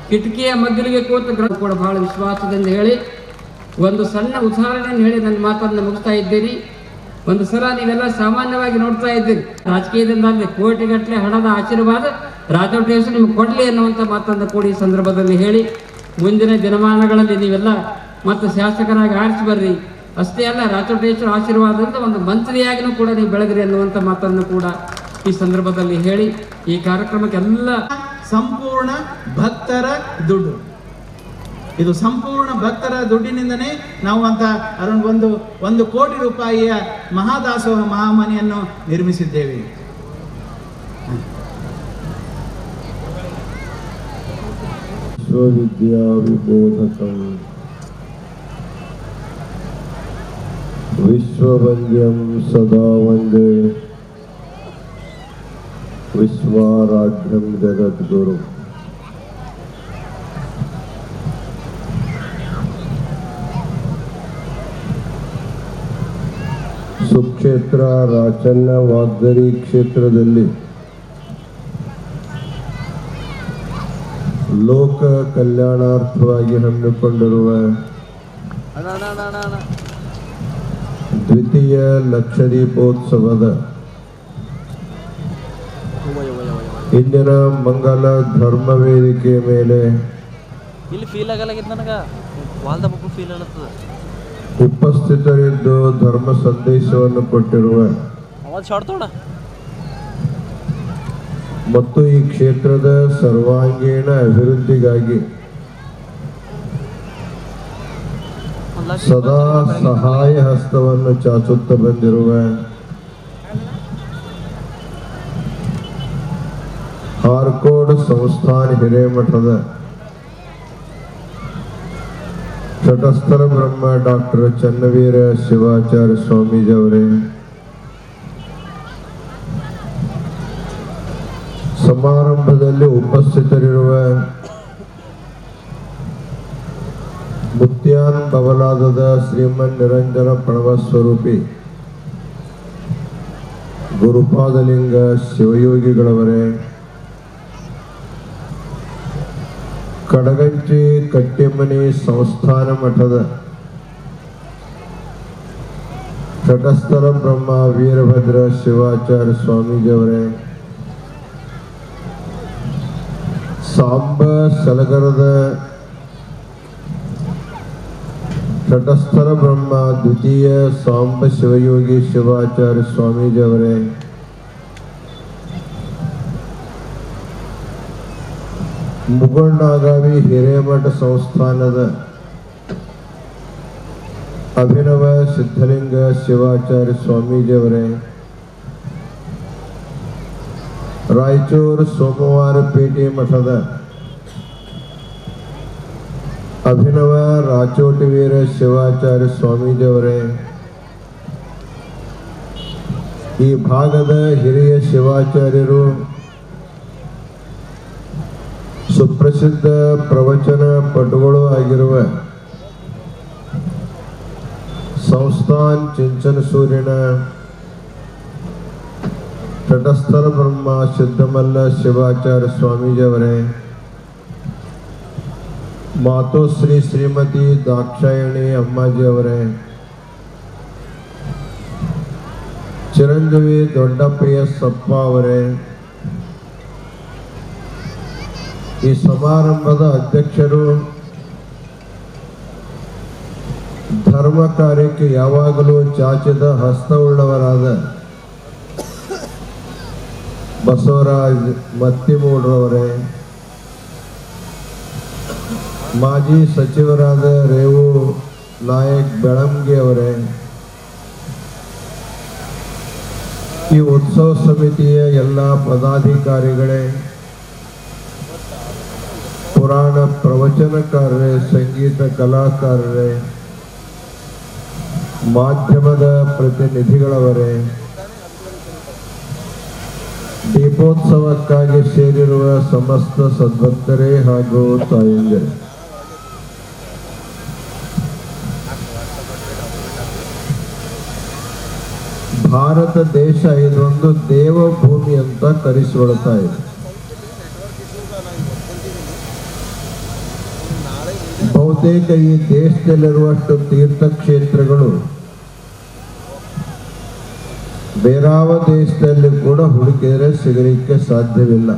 ಕಿಟಕಿಯ ಮಗ್ಗಲಿಗೆ ಕೂತು ಗ್ರಂಥ ಕೂಡ ಬಹಳ ವಿಶ್ವಾಸದಿಂದ ಹೇಳಿ ಒಂದು ಸಣ್ಣ ಉದಾಹರಣೆಯನ್ನು ಹೇಳಿ ನನ್ನ ಮಾತನ್ನು ಮುಗಿಸ್ತಾ ಇದ್ದೀರಿ. ಒಂದು ಸಲ ನೀವೆಲ್ಲ ಸಾಮಾನ್ಯವಾಗಿ ನೋಡ್ತಾ ಇದ್ದೀರಿ, ರಾಜಕೀಯದಿಂದ ಕೋಟಿಗಟ್ಟಲೆ ಹಣದ ಆಶೀರ್ವಾದ ರಾಜೋಟೇಶ್ವರ ನಿಮ್ಗೆ ಕೊಡಲಿ ಅನ್ನುವಂಥ ಮಾತನ್ನು ಕೂಡ ಈ ಸಂದರ್ಭದಲ್ಲಿ ಹೇಳಿ ಮುಂದಿನ ದಿನಮಾನಗಳಲ್ಲಿ ನೀವೆಲ್ಲ ಮತ್ತು ಶಾಸಕರಾಗಿ ಆರಿಸಿ ಬರ್ರಿ. ಅಷ್ಟೇ ಅಲ್ಲ, ರಾಚೋಟೇಶ್ವರ ಆಶೀರ್ವಾದದಿಂದ ಒಂದು ಮಂತ್ರಿಯಾಗಿನೂ ಕೂಡ ನೀವು ಬೆಳಗ್ರಿ ಅನ್ನುವಂಥ ಮಾತನ್ನು ಕೂಡ ಈ ಸಂದರ್ಭದಲ್ಲಿ ಹೇಳಿ ಈ ಕಾರ್ಯಕ್ರಮಕ್ಕೆಲ್ಲ ಸಂಪೂರ್ಣ ಭಕ್ತರ ದುಡ್ಡು. ಇದು ಸಂಪೂರ್ಣ ಭಕ್ತರ ದುಡ್ಡಿನಿಂದನೇ ನಾವು ಅಂತ ಅರೌಂಡ್ 1 ಕೋಟಿ ರೂಪಾಯಿಯ ಮಹಾದಾಸೋಹ ಮಹಾಮನೆಯನ್ನು ನಿರ್ಮಿಸಿದ್ದೇವೆ. ವಿಶ್ವವಿದ್ಯಾ ವಿಬೋಧಕಂ ವಿಶ್ವವಂದ್ಯಂ ಸದಾ ವಂದೇ ವಿಶ್ವಾರಾಧ್ಯಂ ಜಗದ್ಗುರು. ಸುಕ್ಷೇತ್ರ ರಾಚನ್ನ ವಾಗ್ದರಿ ಕ್ಷೇತ್ರದಲ್ಲಿ ಲೋಕ ಕಲ್ಯಾಣಾರ್ಥವಾಗಿ ಹಮ್ಮಿಕೊಂಡಿರುವ ದ್ವಿತೀಯ ಲಕ್ಷದೀಪೋತ್ಸವದ ಇಂದಿನ ಮಂಗಲ ಧರ್ಮ ವೇದಿಕೆಯ ಮೇಲೆ ಇಲ್ಲಿ ಫೀಲ್ ಆಗಲಾಗಿತ್ತು ನನಗೆ, ವಾಲ್ದ ಬುಕ್ಕು ಫೀಲ್ ಅನ್ನಿಸ್ತದೆ. ಉಪಸ್ಥಿತರಿದ್ದು ಧರ್ಮ ಸಂದೇಶವನ್ನು ಕೊಟ್ಟಿರುವ ಮತ್ತು ಈ ಕ್ಷೇತ್ರದ ಸರ್ವಾಂಗೀಣ ಅಭಿವೃದ್ಧಿಗಾಗಿ ಸದಾ ಸಹಾಯ ಹಸ್ತವನ್ನು ಚಾಚುತ್ತಾ ಬಂದಿರುವ ಹಾರ್ಕೋಡ್ ಸಂಸ್ಥಾನ ಹಿರೇಮಠದ ತಟಸ್ಥರ ಬ್ರಹ್ಮ ಡಾಕ್ಟರ್ ಚನ್ನವೀರ ಶಿವಾಚಾರ್ಯ ಸ್ವಾಮೀಜಿಯವರೇ, ಸಮಾರಂಭದಲ್ಲಿ ಉಪಸ್ಥಿತರಿರುವ ಮುತ್ಯಾನ್ ಬಬಲಾದದ ಶ್ರೀಮನ್ ನಿರಂಜನ ಪ್ರಣವ ಸ್ವರೂಪಿ ಗುರುಪಾದಲಿಂಗ ಶಿವಯೋಗಿಗಳವರೇ, ಕಡಗಂಚಿ ಕಟ್ಟಿಮನಿ ಸಂಸ್ಥಾನ ಮಠದ ತಟಸ್ಥರ ಬ್ರಹ್ಮ ವೀರಭದ್ರ ಶಿವಾಚಾರ್ಯ ಸ್ವಾಮೀಜಿಯವರೇ, ಸಾಂಬ ಸಲಗರದ ತಟಸ್ಥರ ಬ್ರಹ್ಮ ದ್ವಿತೀಯ ಸಾಂಬ ಶಿವಯೋಗಿ ಶಿವಾಚಾರ್ಯ ಸ್ವಾಮೀಜಿಯವರೇ, ಮುಗುಳ್ನಾಗಾವಿ ಹಿರೇಮಠ ಸಂಸ್ಥಾನದ ಅಭಿನವ ಸಿದ್ಧಲಿಂಗ ಶಿವಾಚಾರ್ಯ ಸ್ವಾಮೀಜಿಯವರೇ, ರಾಯಚೂರು ಸೋಮವಾರಪೇಟೆ ಮಠದ ಅಭಿನವ ರಾಚೋಟಿವೀರ ಶಿವಾಚಾರ್ಯ ಸ್ವಾಮೀಜಿಯವರೇ, ಈ ಭಾಗದ ಹಿರಿಯ ಶಿವಾಚಾರ್ಯರು, ಸುಪ್ರಸಿದ್ಧ ಪ್ರವಚನ ಪಟುಗಳು ಆಗಿರುವ ಸಂಸ್ಥಾನ್ ಚಿಂಚನಸೂರಿನ ತಟಸ್ಥರ ಬ್ರಹ್ಮ ಸಿದ್ದಮಲ್ಲ ಶಿವಾಚಾರ್ಯ ಸ್ವಾಮೀಜಿಯವರೇ, ಮಾತೋಶ್ರೀ ಶ್ರೀಮತಿ ದಾಕ್ಷಾಯಣಿ ಅಮ್ಮಾಜಿಯವರೇ, ಚಿರಂಜೀವಿ ದೊಡ್ಡಪ್ಪಯ್ಯ ಸಪ್ಪ ಅವರೇ, ಈ ಸಮಾರಂಭದ ಅಧ್ಯಕ್ಷರು, ಧರ್ಮ ಕಾರ್ಯಕ್ಕೆ ಯಾವಾಗಲೂ ಚಾಚಿದ ಹಸ್ತವುಳ್ಳವರಾದ ಬಸವರಾಜ್ ಮತ್ತಿಮೂಡ್ರವರೇ, ಮಾಜಿ ಸಚಿವರಾದ ರೇವು ನಾಯಕ್ ಬೆಳಂಗಿ ಅವರೇ, ಈ ಉತ್ಸವ ಸಮಿತಿಯ ಎಲ್ಲ ಪದಾಧಿಕಾರಿಗಳೇ, ಪುರಾಣ ಪ್ರವಚನಕಾರರೇ, ಸಂಗೀತ ಕಲಾಕಾರರೇ, ಮಾಧ್ಯಮದ ಪ್ರತಿನಿಧಿಗಳವರೇ, ದೀಪೋತ್ಸವಕ್ಕಾಗಿ ಸೇರಿರುವ ಸಮಸ್ತ ಸದ್ಭಕ್ತರೇ ಹಾಗೂ ತಾಯಂದಿರೇ, ಭಾರತ ದೇಶ ಇದೊಂದು ದೇವಭೂಮಿ ಅಂತ ಕರೆಸಿಕೊಳ್ತಾ ಇದೆ. ಬಹುತೇಕ ಈ ದೇಶದಲ್ಲಿರುವಷ್ಟು ತೀರ್ಥಕ್ಷೇತ್ರಗಳು ಬೇರಾವ ದೇಶದಲ್ಲಿ ಕೂಡ ಹುಡುಕಿದರೆ ಸಿಗಲಿಕ್ಕೆ ಸಾಧ್ಯವಿಲ್ಲ.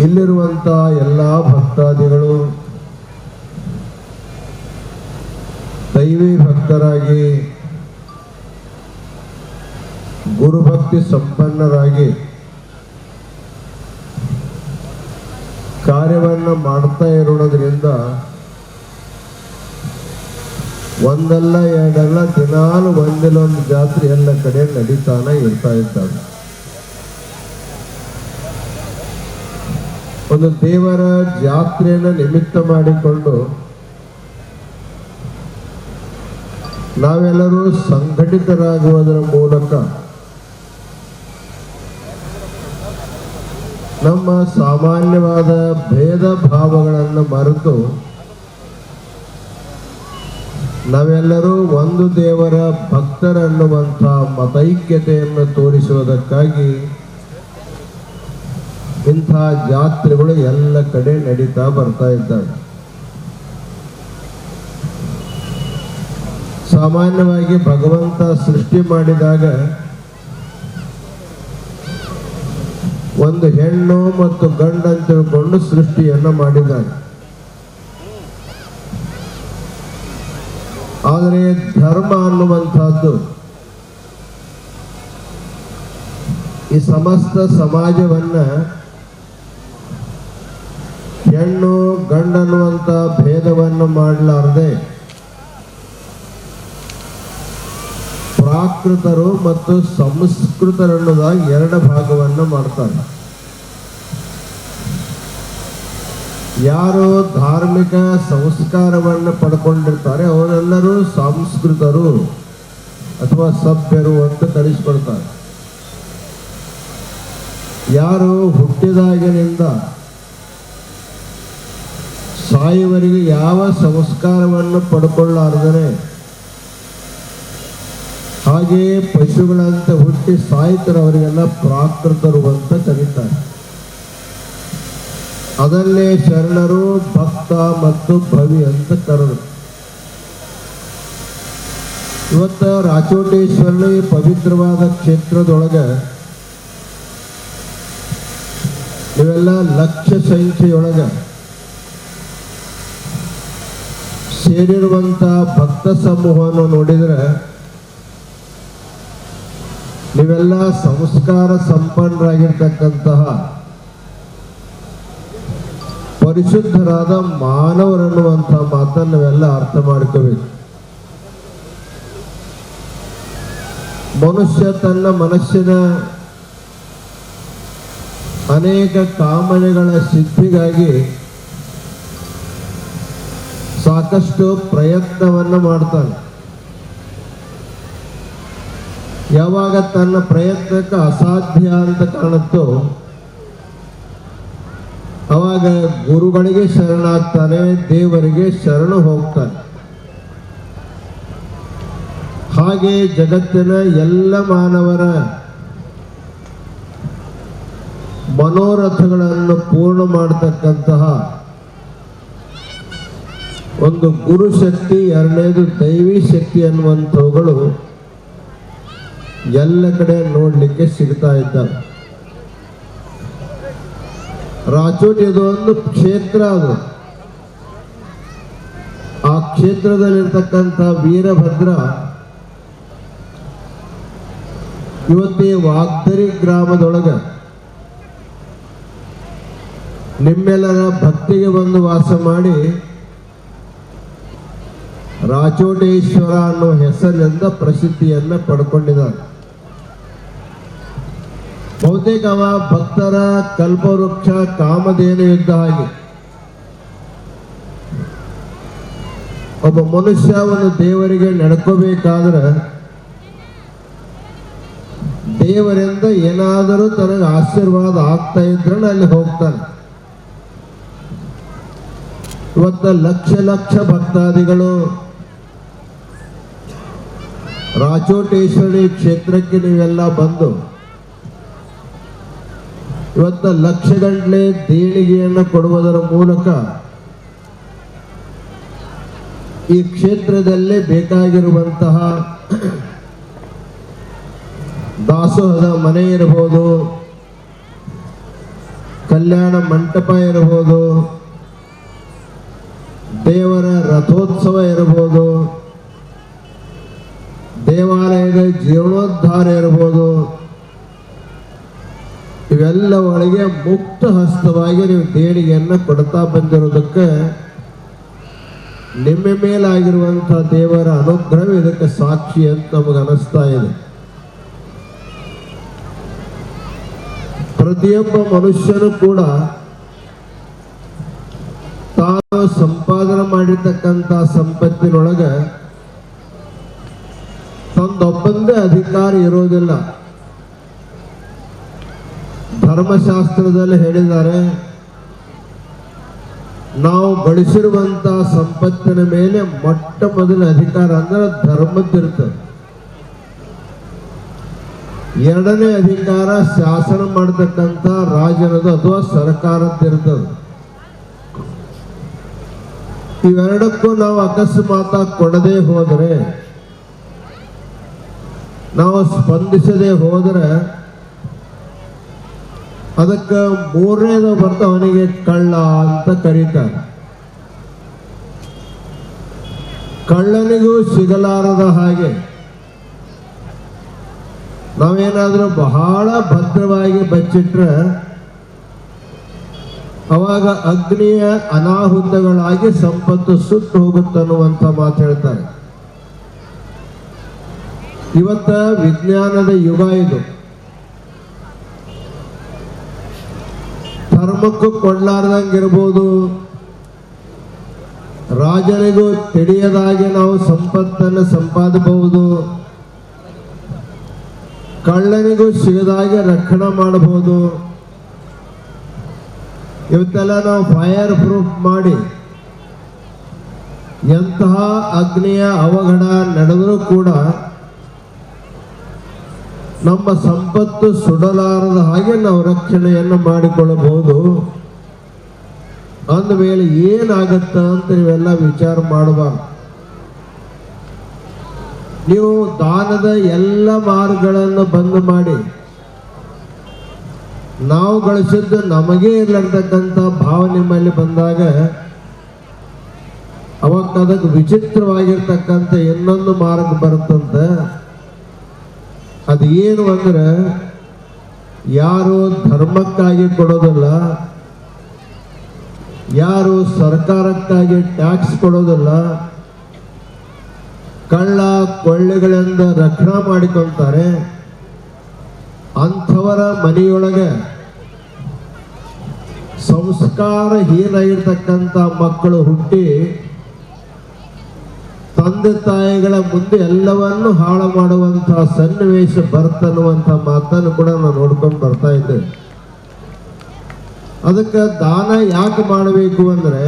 ಇಲ್ಲಿರುವಂತಹ ಎಲ್ಲ ಭಕ್ತಾದಿಗಳು ದೈವಿ ಭಕ್ತರಾಗಿ, ಗುರುಭಕ್ತಿ ಸಂಪನ್ನರಾಗಿ ಕಾರ್ಯವನ್ನು ಮಾಡ್ತಾ ಇರೋದ್ರಿಂದ ಒಂದಲ್ಲ ಎರಡಲ್ಲ ದಿನಾಲು ಒಂದಿಲ್ಲೊಂದು ಜಾತ್ರೆ ಎಲ್ಲ ಕಡೆ ನಡೀತಾನೆ ಇರ್ತಾ ಇದ್ದಾರೆ. ಒಂದು ದೇವರ ಜಾತ್ರೆಯನ್ನು ನಿಮಿತ್ತ ಮಾಡಿಕೊಂಡು ನಾವೆಲ್ಲರೂ ಸಂಘಟಿತರಾಗುವುದರ ಮೂಲಕ ನಮ್ಮ ಸಾಮಾನ್ಯವಾದ ಭೇದ ಭಾವಗಳನ್ನು ಮರೆತು ನಾವೆಲ್ಲರೂ ಒಂದು ದೇವರ ಭಕ್ತರನ್ನುವಂಥ ಮತೈಕ್ಯತೆಯನ್ನು ತೋರಿಸುವುದಕ್ಕಾಗಿ ಇಂಥ ಜಾತ್ರೆಗಳು ಎಲ್ಲ ಕಡೆ ನಡೀತಾ ಬರ್ತಾ ಇದ್ದಾವೆ. ಸಾಮಾನ್ಯವಾಗಿ ಭಗವಂತ ಸೃಷ್ಟಿ ಮಾಡಿದಾಗ ಒಂದು ಹೆಣ್ಣು ಮತ್ತು ಗಂಡು ಅಂತ ತಿಳ್ಕೊಂಡು ಸೃಷ್ಟಿಯನ್ನು ಮಾಡಿದ್ದಾನೆ. ಆದರೆ ಧರ್ಮ ಅನ್ನುವಂಥದ್ದು ಈ ಸಮಸ್ತ ಸಮಾಜವನ್ನ ಹೆಣ್ಣು ಗಂಡು ಅನ್ನುವಂಥ ಭೇದವನ್ನು ಮಾಡಲಾರದೆ ಪ್ರಾಕೃತರು ಮತ್ತು ಸಂಸ್ಕೃತರನ್ನೋದಾಗಿ ಎರಡು ಭಾಗವನ್ನು ಮಾಡ್ತಾರೆ. ಯಾರು ಧಾರ್ಮಿಕ ಸಂಸ್ಕಾರವನ್ನು ಪಡ್ಕೊಂಡಿರ್ತಾರೆ ಅವರೆಲ್ಲರೂ ಸಂಸ್ಕೃತರು ಅಥವಾ ಸಭ್ಯರು ಅಂತ ಕರೆಸಿಕೊಳ್ತಾರೆ. ಯಾರು ಹುಟ್ಟಿದಾಗಿನಿಂದ ಸಾಯುವವರೆಗೆ ಯಾವ ಸಂಸ್ಕಾರವನ್ನು ಪಡ್ಕೊಳ್ಳಾರ್ದರೆ ಹಾಗೆಯೇ ಪಶುಗಳಂತೆ ಹುಟ್ಟಿ ಸಾಯ್ತರವರಿಗೆಲ್ಲ ಪ್ರಾಕೃತರು ಅಂತ ಕರೀತಾರೆ. ಅದಲ್ಲೇ ಶರಣರು, ಭಕ್ತ ಮತ್ತು ಭವಿ ಅಂತ ಕರೆದರು. ಇವತ್ತು ರಾಚೋಟೇಶ್ವರನ ಈ ಪವಿತ್ರವಾದ ಕ್ಷೇತ್ರದೊಳಗೆ ಇವೆಲ್ಲ ಲಕ್ಷ ಸಂಖ್ಯೆಯೊಳಗೆ ಸೇರಿರುವಂಥ ಭಕ್ತ ಸಮೂಹವನ್ನು ನೋಡಿದರೆ ನೀವೆಲ್ಲ ಸಂಸ್ಕಾರ ಸಂಪನ್ನರಾಗಿರ್ತಕ್ಕಂತಹ ಪರಿಶುದ್ಧರಾದ ಮಾನವರನ್ನುವಂಥ ಮಾತನ್ನು ನಾವೆಲ್ಲ ಅರ್ಥ ಮಾಡ್ಕೋಬೇಕು. ಮನುಷ್ಯ ತನ್ನ ಮನಸ್ಸಿನ ಅನೇಕ ಕಾಮನೆಗಳ ಸಿದ್ಧಿಗಾಗಿ ಸಾಕಷ್ಟು ಪ್ರಯತ್ನವನ್ನು ಮಾಡ್ತಾನೆ. ಯಾವಾಗ ತನ್ನ ಪ್ರಯತ್ನಕ್ಕೆ ಅಸಾಧ್ಯ ಅಂತ ಕಾಣುತ್ತೋ ಅವಾಗ ಗುರುಗಳಿಗೆ ಶರಣಾಗ್ತಾನೆ, ದೇವರಿಗೆ ಶರಣ ಹೋಗ್ತಾನೆ. ಹಾಗೆ ಜಗತ್ತಿನ ಎಲ್ಲ ಮಾನವರ ಮನೋರಥಗಳನ್ನು ಪೂರ್ಣ ಮಾಡತಕ್ಕಂತಹ ಒಂದು ಗುರು ಶಕ್ತಿ, ಎರಡನೇದು ದೈವಿ ಶಕ್ತಿ ಅನ್ನುವಂಥವುಗಳು ಎಲ್ಲ ಕಡೆ ನೋಡಲಿಕ್ಕೆ ಸಿಗ್ತಾ ಇದ್ದಾವೆ. ರಾಚೋಟಿ ಇದು ಒಂದು ಕ್ಷೇತ್ರ. ಅದು ಆ ಕ್ಷೇತ್ರದಲ್ಲಿರ್ತಕ್ಕಂಥ ವೀರಭದ್ರ ಇವತ್ತೇ ವಾಗ್ದರಿ ಗ್ರಾಮದೊಳಗೆ ನಿಮ್ಮೆಲ್ಲರ ಭಕ್ತಿಗೆ ಬಂದು ವಾಸ ಮಾಡಿ ರಾಚೋಟೇಶ್ವರ ಅನ್ನೋ ಹೆಸರಿನಿಂದ ಪ್ರಸಿದ್ಧಿಯನ್ನ ಪಡ್ಕೊಂಡಿದ್ದಾರೆ. ಬಹುತೇಕ ಅವ ಭಕ್ತರ ಕಲ್ಪವೃಕ್ಷ, ಕಾಮಧೇನು ಇದ್ದ ಹಾಗೆ. ಒಬ್ಬ ಮನುಷ್ಯ ಒಂದು ದೇವರಿಗೆ ನಡ್ಕೋಬೇಕಾದ್ರೆ ದೇವರಿಂದ ಏನಾದರೂ ತನಗೆ ಆಶೀರ್ವಾದ ಆಗ್ತಾ ಇದ್ರೆ ಅಲ್ಲಿ ಹೋಗ್ತಾನೆ. ಇವತ್ತು ಲಕ್ಷ ಲಕ್ಷ ಭಕ್ತಾದಿಗಳು ರಾಚೋಟೇಶ್ವರಿ ಕ್ಷೇತ್ರಕ್ಕೆ ನೀವೆಲ್ಲ ಬಂದು ಇವತ್ತು ಲಕ್ಷಗಟ್ಟಲೆ ದೇಣಿಗೆಯನ್ನು ಕೊಡುವುದರ ಮೂಲಕ ಈ ಕ್ಷೇತ್ರದಲ್ಲೇ ಬೇಕಾಗಿರುವಂತಹ ದಾಸೋಹದ ಮನೆ ಇರಬಹುದು, ಕಲ್ಯಾಣ ಮಂಟಪ ಇರಬಹುದು, ದೇವರ ರಥೋತ್ಸವ ಇರಬಹುದು, ದೇವಾಲಯದ ಜೀರ್ಣೋದ್ಧಾರ ಇರಬಹುದು, ಇವೆಲ್ಲ ಒಳಗೆ ಮುಕ್ತ ಹಸ್ತವಾಗಿ ನೀವು ದೇಣಿಗೆಯನ್ನು ಕೊಡ್ತಾ ಬಂದಿರೋದಕ್ಕೆ ನಿಮ್ಮ ಮೇಲಾಗಿರುವಂಥ ದೇವರ ಅನುಗ್ರಹ ಇದಕ್ಕೆ ಸಾಕ್ಷಿ ಅಂತ ನಮಗೆ ಅನಿಸ್ತಾ ಇದೆ. ಪ್ರತಿಯೊಬ್ಬ ಮನುಷ್ಯನು ಕೂಡ ತಾನು ಸಂಪಾದನೆ ಮಾಡಿರ್ತಕ್ಕಂಥ ಸಂಪತ್ತಿನೊಳಗೆ ತಂದೊಬ್ಬಂದೇ ಅಧಿಕಾರ ಇರೋದಿಲ್ಲ. ಧರ್ಮಶಾಸ್ತ್ರದಲ್ಲಿ ಹೇಳಿದ್ದಾರೆ, ನಾವು ಗಳಿಸಿರುವಂತ ಸಂಪತ್ತಿನ ಮೇಲೆ ಮೊಟ್ಟ ಮೊದಲ ಅಧಿಕಾರ ಅಂದ್ರೆ ಧರ್ಮದ್ದಿರ್ತದೆ. ಎರಡನೇ ಅಧಿಕಾರ ಶಾಸನ ಮಾಡತಕ್ಕಂಥ ರಾಜನದು ಅಥವಾ ಸರ್ಕಾರದ್ದಿರ್ತದೆ. ಇವೆರಡಕ್ಕೂ ನಾವು ಅಕಸ್ಮಾತ್ ಕೊಡದೆ ಹೋದರೆ, ನಾವು ಸ್ಪಂದಿಸದೆ ಹೋದರೆ ಅದಕ್ಕೆ ಮೂರನೇದು ಬರ್ತ ಅವನಿಗೆ ಕಳ್ಳ ಅಂತ ಕರೀತಾರೆ. ಕಳ್ಳನಿಗೂ ಸಿಗಲಾರದ ಹಾಗೆ ನಾವೇನಾದ್ರೂ ಬಹಳ ಭದ್ರವಾಗಿ ಬಚ್ಚಿಟ್ರೆ ಅವಾಗ ಅಗ್ನಿಯ ಅನಾಹುತಗಳಾಗಿ ಸಂಪತ್ತು ಸುಟ್ಟು ಹೋಗುತ್ತನ್ನುವಂಥ ಮಾತು ಹೇಳ್ತಾರೆ. ಇವತ್ತ ವಿಜ್ಞಾನದ ಯುಗ ಇದು. ಧರ್ಮ ಧರ್ಮಕ್ಕೂ ಕೊಡ್ಲಾರ್ದಂಗಿರ್ಬೋದು, ರಾಜನಿಗೂ ತಿಳಿಯದಾಗಿ ನಾವು ಸಂಪತ್ತನ್ನು ಸಂಪಾದಿಸಬಹುದು, ಕಳ್ಳನಿಗೂ ಸಿಗದಾಗೆ ರಕ್ಷಣೆ ಮಾಡಬಹುದು. ಇವತ್ತೆಲ್ಲ ನಾವು ಫೈರ್ ಪ್ರೂಫ್ ಮಾಡಿ ಎಂತಹ ಅಗ್ನಿಯ ಅವಘಡ ನಡೆದರೂ ಕೂಡ ನಮ್ಮ ಸಂಪತ್ತು ಸುಡಲಾರದ ಹಾಗೆ ನಾವು ರಕ್ಷಣೆಯನ್ನು ಮಾಡಿಕೊಳ್ಳಬಹುದು. ಅಂದಮೇಲೆ ಏನಾಗತ್ತ ಅಂತ ನೀವೆಲ್ಲ ವಿಚಾರ ಮಾಡಬಾರ್ದು. ನೀವು ದಾನದ ಎಲ್ಲ ಮಾರ್ಗಗಳನ್ನು ಬಂದ್ ಮಾಡಿ ನಾವು ಗಳಿಸಿದ್ದು ನಮಗೇ ಇರತಕ್ಕಂಥ ಭಾವ ನಿಮ್ಮಲ್ಲಿ ಬಂದಾಗ ಅವಾಗ ಅದಕ್ಕೆ ವಿಚಿತ್ರವಾಗಿರ್ತಕ್ಕಂಥ ಇನ್ನೊಂದು ಮಾರ್ಗ ಬರುತ್ತಂತ. ಅದು ಏನು ಅಂದ್ರೆ, ಯಾರು ಧರ್ಮಕ್ಕಾಗಿ ಕೊಡೋದಿಲ್ಲ, ಯಾರು ಸರ್ಕಾರಕ್ಕಾಗಿ ಟ್ಯಾಕ್ಸ್ ಕೊಡೋದಿಲ್ಲ, ಕಳ್ಳ ಕೊಳ್ಳೆಗಳಿಂದ ರಕ್ಷಣೆ ಮಾಡಿಕೊಳ್ತಾರೆ, ಅಂಥವರ ಮನೆಯೊಳಗೆ ಸಂಸ್ಕಾರಹೀನಾಗಿರ್ತಕ್ಕಂಥ ಮಕ್ಕಳು ಹುಟ್ಟಿ ತಂದೆ ತಾಯಿಗಳ ಮುಂದೆ ಎಲ್ಲವನ್ನು ಹಾಳು ಮಾಡುವಂತಹ ಸನ್ನಿವೇಶ ಬರ್ತನ್ನುವಂಥ ಮಾತನ್ನು ಕೂಡ ನಾವು ನೋಡ್ಕೊಂಡು ಬರ್ತಾ ಇದ್ದೇವೆ. ಅದಕ್ಕೆ ದಾನ ಯಾಕೆ ಮಾಡಬೇಕು ಅಂದ್ರೆ,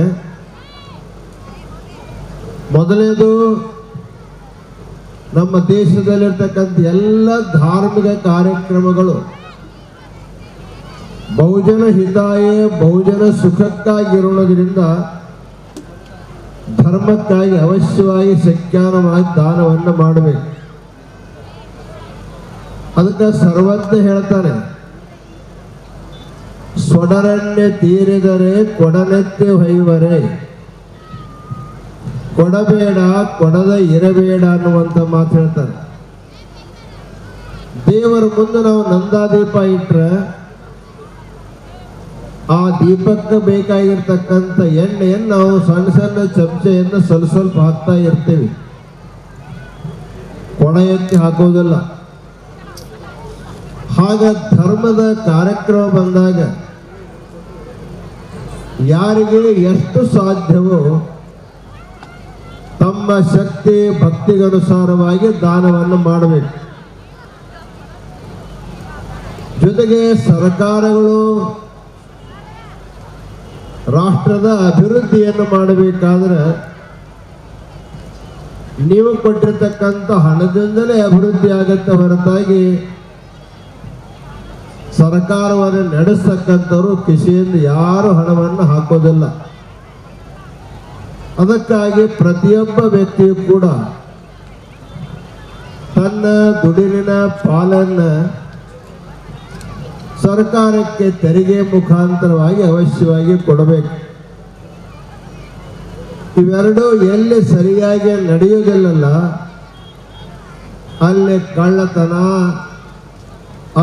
ಮೊದಲೇದು ನಮ್ಮ ದೇಶದಲ್ಲಿರ್ತಕ್ಕಂಥ ಎಲ್ಲ ಧಾರ್ಮಿಕ ಕಾರ್ಯಕ್ರಮಗಳು ಬಹುಜನ ಹಿತಾಯ ಬಹುಜನ ಸುಖಕ್ಕಾಗಿರೋದ್ರಿಂದ ಧರ್ಮಕ್ಕಾಗಿ ಅವಶ್ಯವಾಗಿ ಸಖ್ಯಾನವಾಗಿ ದಾನವನ್ನು ಮಾಡಬೇಕು. ಅದಕ್ಕೆ ಸರ್ವಜ್ಞ ಹೇಳ್ತಾನೆ, ಸ್ವಡರಣ್ಯ ತೀರಿದರೆ ಕೊಡನೆತ್ತೆ ಹೊಯ್ವರೆ, ಕೊಡಬೇಡ ಕೊಡದ ಇರಬೇಡ ಅನ್ನುವಂಥ ಮಾತು ಹೇಳ್ತಾರೆ. ದೇವರ ಮುಂದೆ ನಾವು ನಂದಾದೀಪ ಇಟ್ರೆ ಆ ದೀಪಕ್ಕೆ ಬೇಕಾಗಿರ್ತಕ್ಕಂಥ ಎಣ್ಣೆಯನ್ನು ನಾವು ಸಣ್ಣ ಸಣ್ಣ ಚಮಚೆಯನ್ನು ಸ್ವಲ್ಪ ಸ್ವಲ್ಪ ಹಾಕ್ತಾ ಇರ್ತೀವಿ, ಕೊಡ ಎತ್ತಿ ಹಾಕೋದಿಲ್ಲ. ಹಾಗ ಧರ್ಮದ ಕಾರ್ಯಕ್ರಮ ಬಂದಾಗ ಯಾರಿಗೆ ಎಷ್ಟು ಸಾಧ್ಯವೋ ತಮ್ಮ ಶಕ್ತಿ ಭಕ್ತಿಗನುಸಾರವಾಗಿ ದಾನವನ್ನು ಮಾಡಬೇಕು. ಜೊತೆಗೆ ಸರ್ಕಾರಗಳು ರಾಷ್ಟ್ರದ ಅಭಿವೃದ್ಧಿಯನ್ನು ಮಾಡಬೇಕಾದ್ರೆ ನೀವು ಕೊಟ್ಟಿರ್ತಕ್ಕಂಥ ಹಣದಿಂದಲೇ ಅಭಿವೃದ್ಧಿ ಆಗುತ್ತೆ ಹೊರತಾಗಿ ಸರ್ಕಾರವನ್ನು ನಡೆಸ್ತಕ್ಕಂಥವ್ರು ಕಿಸೆಯಿಂದ ಯಾರು ಹಣವನ್ನು ಹಾಕೋದಿಲ್ಲ. ಅದಕ್ಕಾಗಿ ಪ್ರತಿಯೊಬ್ಬ ವ್ಯಕ್ತಿಯು ಕೂಡ ತನ್ನ ದುಡಿಲಿನ ಪಾಲನ್ನು ಸರ್ಕಾರಕ್ಕೆ ತೆರಿಗೆ ಮುಖಾಂತರವಾಗಿ ಅವಶ್ಯವಾಗಿ ಕೊಡಬೇಕು. ಇವೆರಡೂ ಎಲ್ಲಿ ಸರಿಯಾಗಿ ನಡೆಯುವುದಿಲ್ಲಲ್ಲ ಅಲ್ಲಿ ಕಳ್ಳತನ,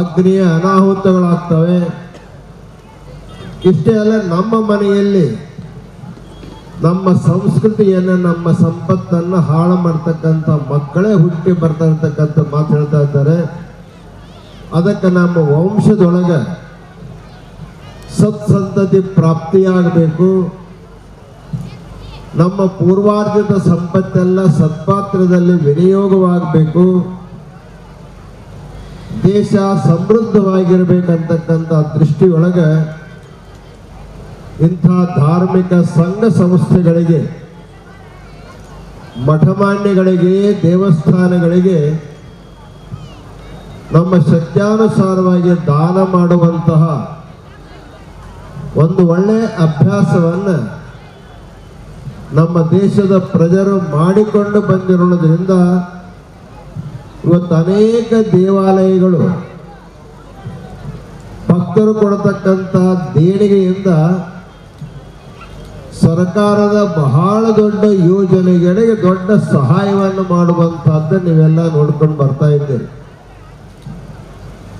ಅಗ್ನಿಯ ಅನಾಹುತಗಳಾಗ್ತವೆ. ಇಷ್ಟೇ ಅಲ್ಲ, ನಮ್ಮ ಮನೆಯಲ್ಲಿ ನಮ್ಮ ಸಂಸ್ಕೃತಿಯನ್ನು ನಮ್ಮ ಸಂಪತ್ತನ್ನು ಹಾಳು ಮಾಡ್ತಕ್ಕಂಥ ಮಕ್ಕಳೇ ಹುಟ್ಟಿ ಬರ್ತಾ ಇರ್ತಕ್ಕಂಥ ಮಾತು ಹೇಳ್ತಾ ಇದ್ದಾರೆ. ಅದಕ್ಕೆ ನಮ್ಮ ವಂಶದೊಳಗೆ ಸತ್ಸಂತತಿ ಪ್ರಾಪ್ತಿಯಾಗಬೇಕು. ನಮ್ಮ ಪೂರ್ವಾರ್ಜಿತ ಸಂಪತ್ತೆಲ್ಲ ಸತ್ಪಾತ್ರದಲ್ಲಿ ವಿನಿಯೋಗವಾಗಬೇಕು. ದೇಶ ಸಮೃದ್ಧವಾಗಿರಬೇಕಂತಕ್ಕಂಥ ದೃಷ್ಟಿಯೊಳಗೆ ಇಂಥ ಧಾರ್ಮಿಕ ಸಂಘ ಸಂಸ್ಥೆಗಳಿಗೆ, ಮಠಮಾನ್ಯಗಳಿಗೆ, ದೇವಸ್ಥಾನಗಳಿಗೆ ನಮ್ಮ ಶಕ್ತ್ಯಾನುಸಾರವಾಗಿ ದಾನ ಮಾಡುವಂತಹ ಒಂದು ಒಳ್ಳೆಯ ಅಭ್ಯಾಸವನ್ನು ನಮ್ಮ ದೇಶದ ಪ್ರಜರು ಮಾಡಿಕೊಂಡು ಬಂದಿರೋದ್ರಿಂದ ಇವತ್ತು ಅನೇಕ ದೇವಾಲಯಗಳು ಭಕ್ತರು ಕೊಡತಕ್ಕಂಥ ದೇಣಿಗೆಯಿಂದ ಸರ್ಕಾರದ ಬಹಳ ದೊಡ್ಡ ಯೋಜನೆಗಳಿಗೆ ದೊಡ್ಡ ಸಹಾಯವನ್ನು ಮಾಡುವಂತಹದ್ದು ನೀವೆಲ್ಲ ನೋಡ್ಕೊಂಡು ಬರ್ತಾ ಇದ್ದೀರಿ.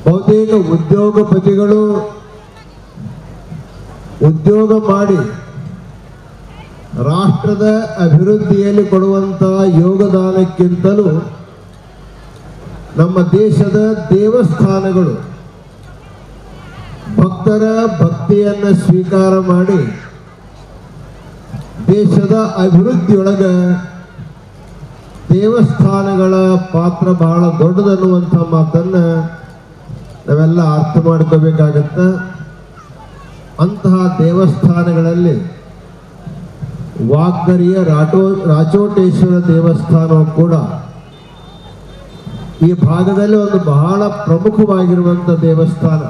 ಬಹುತೇಕ ಉದ್ಯೋಗಪತಿಗಳು ಉದ್ಯೋಗ ಮಾಡಿ ರಾಷ್ಟ್ರದ ಅಭಿವೃದ್ಧಿಯಲ್ಲಿ ಕೊಡುವಂತಹ ಯೋಗದಾನಕ್ಕಿಂತಲೂ ನಮ್ಮ ದೇಶದ ದೇವಸ್ಥಾನಗಳು ಭಕ್ತ ಭಕ್ತರ ಭಕ್ತಿಯನ್ನು ಸ್ವೀಕಾರ ಮಾಡಿ ದೇಶದ ಅಭಿವೃದ್ಧಿಯೊಳಗ ದೇವಸ್ಥಾನಗಳ ಪಾತ್ರ ಬಹಳ ದೊಡ್ಡದನ್ನುವಂಥ ಮಾತನ್ನು ನಾವೆಲ್ಲ ಅರ್ಥ ಮಾಡ್ಕೋಬೇಕಾಗತ್ತ. ಅಂತಹ ದೇವಸ್ಥಾನಗಳಲ್ಲಿ ವಾಗ್ದರಿಯ ರಾಚೋಟೇಶ್ವರ ದೇವಸ್ಥಾನವು ಕೂಡ ಈ ಭಾಗದಲ್ಲಿ ಒಂದು ಬಹಳ ಪ್ರಮುಖವಾಗಿರುವಂಥ ದೇವಸ್ಥಾನ.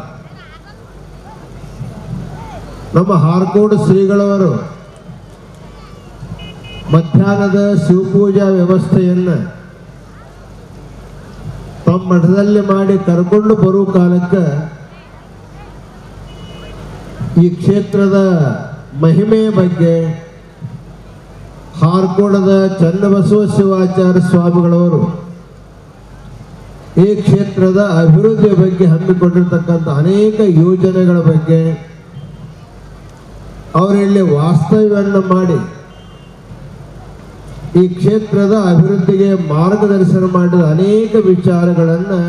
ನಮ್ಮ ಹಾರ್ಕೋಡ್ ಶ್ರೀಗಳವರು ಮಧ್ಯಾಹ್ನದ ಶಿವಪೂಜಾ ವ್ಯವಸ್ಥೆಯನ್ನು ತಮ್ಮ ಮಠದಲ್ಲಿ ಮಾಡಿ ಕರ್ಕೊಂಡು ಬರುವ ಕಾಲಕ್ಕೆ ಈ ಕ್ಷೇತ್ರದ ಮಹಿಮೆಯ ಬಗ್ಗೆ ಹಾರ್ಕೋಡದ ಚನ್ನಬಸವ ಶಿವಾಚಾರ್ಯ ಸ್ವಾಮಿಗಳವರು ಈ ಕ್ಷೇತ್ರದ ಅಭಿವೃದ್ಧಿಯ ಬಗ್ಗೆ ಹಮ್ಮಿಕೊಂಡಿರ್ತಕ್ಕಂಥ ಅನೇಕ ಯೋಜನೆಗಳ ಬಗ್ಗೆ ಅವರಲ್ಲಿ ವಾಸ್ತವ್ಯವನ್ನು ಮಾಡಿ ಈ ಕ್ಷೇತ್ರದ ಅಭಿವೃದ್ಧಿಗೆ ಮಾರ್ಗದರ್ಶನ ಮಾಡಿದ ಅನೇಕ ವಿಚಾರಗಳನ್ನು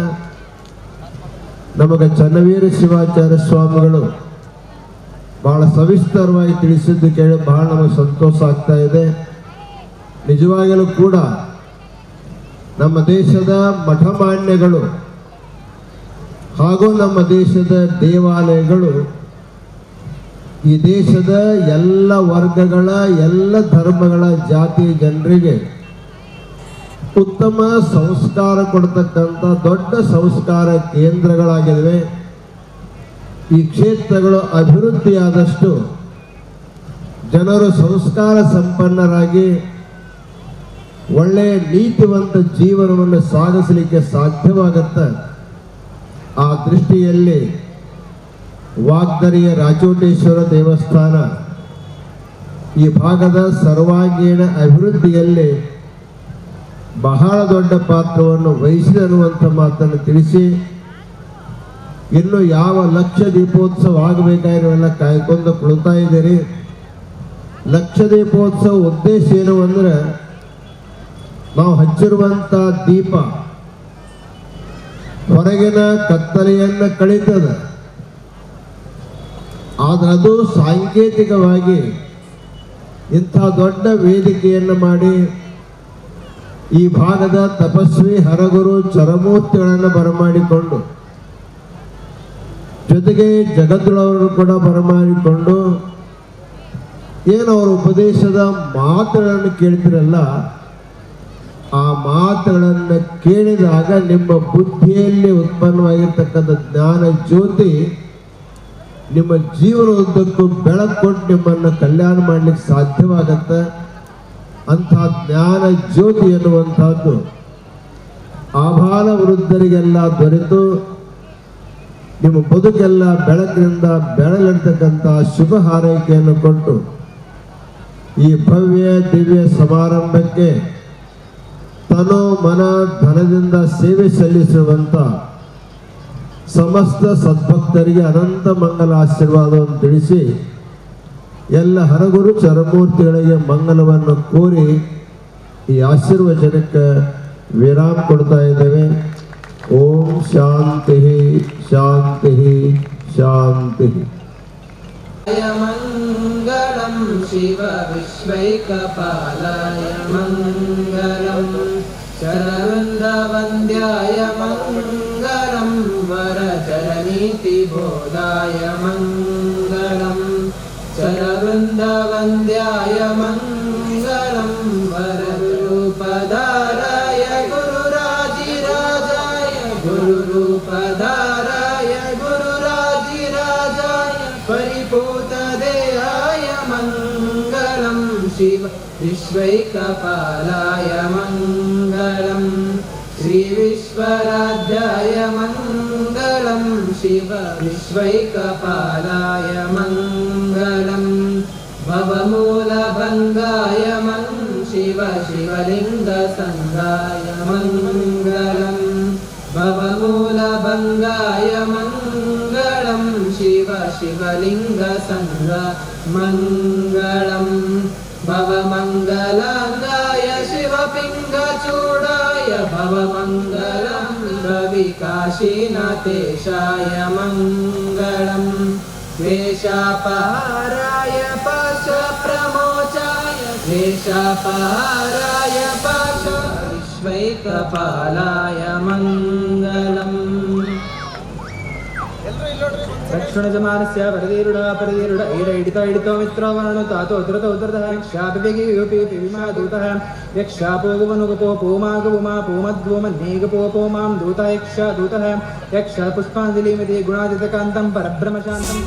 ನಮಗೆ ಚನ್ನವೀರ ಶಿವಾಚಾರ್ಯ ಸ್ವಾಮಿಗಳು ಬಹಳ ಸವಿಸ್ತರವಾಗಿ ತಿಳಿಸಿದ್ದು ಕೇಳಿ ಬಹಳ ನಮಗೆ ಸಂತೋಷ ಆಗ್ತಾ ಇದೆ. ನಿಜವಾಗಲೂ ಕೂಡ ನಮ್ಮ ದೇಶದ ಮಠಮಾನ್ಯಗಳು ಹಾಗೂ ನಮ್ಮ ದೇಶದ ದೇವಾಲಯಗಳು ಈ ದೇಶದ ಎಲ್ಲ ವರ್ಗಗಳ ಎಲ್ಲ ಧರ್ಮಗಳ ಜಾತಿ ಜನರಿಗೆ ಉತ್ತಮ ಸಂಸ್ಕಾರ ಕೊಡ್ತಕ್ಕಂಥ ದೊಡ್ಡ ಸಂಸ್ಕಾರ ಕೇಂದ್ರಗಳಾಗಿವೆ. ಈ ಕ್ಷೇತ್ರಗಳು ಅಭಿವೃದ್ಧಿಯಾದಷ್ಟು ಜನರು ಸಂಸ್ಕಾರ ಸಂಪನ್ನರಾಗಿ ಒಳ್ಳೆಯ ನೀತಿವಂತ ಜೀವನವನ್ನು ಸಾಗಿಸಲಿಕ್ಕೆ ಸಾಧ್ಯವಾಗುತ್ತೆ. ಆ ದೃಷ್ಟಿಯಲ್ಲಿ ವಾಗ್ದರಿಯ ರಾಚೋಟೇಶ್ವರ ದೇವಸ್ಥಾನ ಈ ಭಾಗದ ಸರ್ವಾಂಗೀಣ ಅಭಿವೃದ್ಧಿಯಲ್ಲಿ ಬಹಳ ದೊಡ್ಡ ಪಾತ್ರವನ್ನು ವಹಿಸಿದೆ ಅನ್ನುವಂಥ ಮಾತನ್ನು ತಿಳಿಸಿ, ಇನ್ನು ಯಾವ ಲಕ್ಷ ದೀಪೋತ್ಸವ ಆಗಬೇಕಾಗಿರೋವೆಲ್ಲ ಕಾಯ್ಕೊಂಡು ಕುಳಿತಾ ಇದ್ದೀರಿ. ಲಕ್ಷ ದೀಪೋತ್ಸವ ಉದ್ದೇಶ ಏನು ಅಂದರೆ ನಾವು ಹಚ್ಚಿರುವಂಥ ದೀಪ ಹೊರಗಿನ ಕತ್ತಲೆಯನ್ನು ಕಳೀತದೆ. ಆದರೆ ಅದು ಸಾಂಕೇತಿಕವಾಗಿ ಇಂಥ ದೊಡ್ಡ ವೇದಿಕೆಯನ್ನು ಮಾಡಿ ಈ ಭಾಗದ ತಪಸ್ವಿ ಹರಗುರು ಚರಮೂರ್ತಿಗಳನ್ನು ಬರಮಾಡಿಕೊಂಡು ಜೊತೆಗೆ ಜಗದ್ಗುರುವರನ್ನು ಕೂಡ ಬರಮಾಡಿಕೊಂಡು ಏನು ಅವರ ಉಪದೇಶದ ಮಾತುಗಳನ್ನು ಕೇಳ್ತಿರಲ್ಲ, ಆ ಮಾತುಗಳನ್ನು ಕೇಳಿದಾಗ ನಿಮ್ಮ ಬುದ್ಧಿಯಲ್ಲಿ ಉತ್ಪನ್ನವಾಗಿರ್ತಕ್ಕಂಥ ಜ್ಞಾನ ಜ್ಯೋತಿ ನಿಮ್ಮ ಜೀವನೋದ್ದಕ್ಕೂ ಬೆಳಕು ಕೊಟ್ಟು ನಿಮ್ಮನ್ನು ಕಲ್ಯಾಣ ಮಾಡಲಿಕ್ಕೆ ಸಾಧ್ಯವಾಗತ್ತೆ. ಅಂಥ ಜ್ಞಾನ ಜ್ಯೋತಿ ಎನ್ನುವಂಥದ್ದು ಆಭಾಲ ವೃದ್ಧರಿಗೆಲ್ಲ ದೊರೆತು ನಿಮ್ಮ ಬದುಕೆಲ್ಲ ಬೆಳಕಿನಿಂದ ಬೆಳಗಿರ್ತಕ್ಕಂಥ ಶುಭ ಹಾರೈಕೆಯನ್ನು ಕೊಟ್ಟು ಈ ಭವ್ಯ ದಿವ್ಯ ಸಮಾರಂಭಕ್ಕೆ ತನು ಮನ ಧನದಿಂದ ಸೇವೆ ಸಲ್ಲಿಸುವಂಥ ಸಮಸ್ತ ಸದ್ಭಕ್ತರಿಗೆ ಅನಂತ ಮಂಗಲ ಆಶೀರ್ವಾದವನ್ನು ತಿಳಿಸಿ ಎಲ್ಲ ಹರಗುರು ಚರಮೂರ್ತಿಗಳಿಗೆ ಮಂಗಲವನ್ನು ಕೋರಿ ಈ ಆಶೀರ್ವಚನಕ್ಕೆ ವಿರಾಮ ಕೊಡ್ತಾ ಇದ್ದೇವೆ. ಓಂ ಶಾಂತಿ ಶಾಂತಿ ಶಾಂತಿ. ಮಂಗಳಂ ಶಿವ ವಿಶ್ವೈಕಪಾಲಾಯ ಮಂಗಳಂ ಚರವೃಂದವಂದ್ಯಾಯ ಮಂಗಳಂ ವರಚರನೀತಿ ಬೋಧಾಯ ಮಂಗಳಂ ಚರವೃಂದವಂದ್ಯಾಯ ಮಂಗಳಂ ವರರೂಪಧಾರಾಯ ಗುರುರಾಜಿರಾಜಾಯ ಗುರುರೂಪಧಾರಾಯ ಗುರುರಾಜಿರಾಜಾಯ ಪರಿಪೂತದೇಹಾಯ ಮಂಗಳಂ ಶಿವ ವಿಶ್ವೈಕಪಾಲಾಯ ಮಂಗಳಂ ಶ್ರೀ ವಿಶ್ವರಾಧ್ಯಾಯ ಮಂಗಳಂ ಶಿವ ವಿಶ್ವೈಕಪಾಲಾಯ ಮಂಗಳಂ ಭವಮೂಲಭಂಗಾಯ ಶಿವ ಶಿವಲಿಂಗ ಸಂಗಾಯ ಮಂಗಳಂ ಭವಮೂಲಭಂಗಾಯ ಮಂಗಳಂ ಶಿವ ಶಿವಲಿಂಗ ಸಂಗ ಮಂಗಳಂ ಭವಮಂಗಲಾಂಗಾಯ ಶಿವಪಿಂಗಚೂಡಾಯ ಭವಮಂಗಲಂ ರವಿಕಾಶೀನಾಥೇಶಾಯ ಮಂಗಳಂ क्लेशापहाराय पाशप्रमोचाय क्लेशापहाराय पाश विश्वैकपालाय मङ्गलम् दक्षिणजमानस्य परदीरुड परदीरुड ईड इडितो मित्रो वर्णो तातो उद्धृत उद्धृतः यक्षापिवेगी योपि विमादूतः यक्षापोगवनुगपो पोमागवुमा पोमद्वोमन्नेगपो पोमां दूतः यक्षादूतः यक्ष पुष्पाञ्जलिमिति गुणादितकान्तं परब्रह्मशान्तम्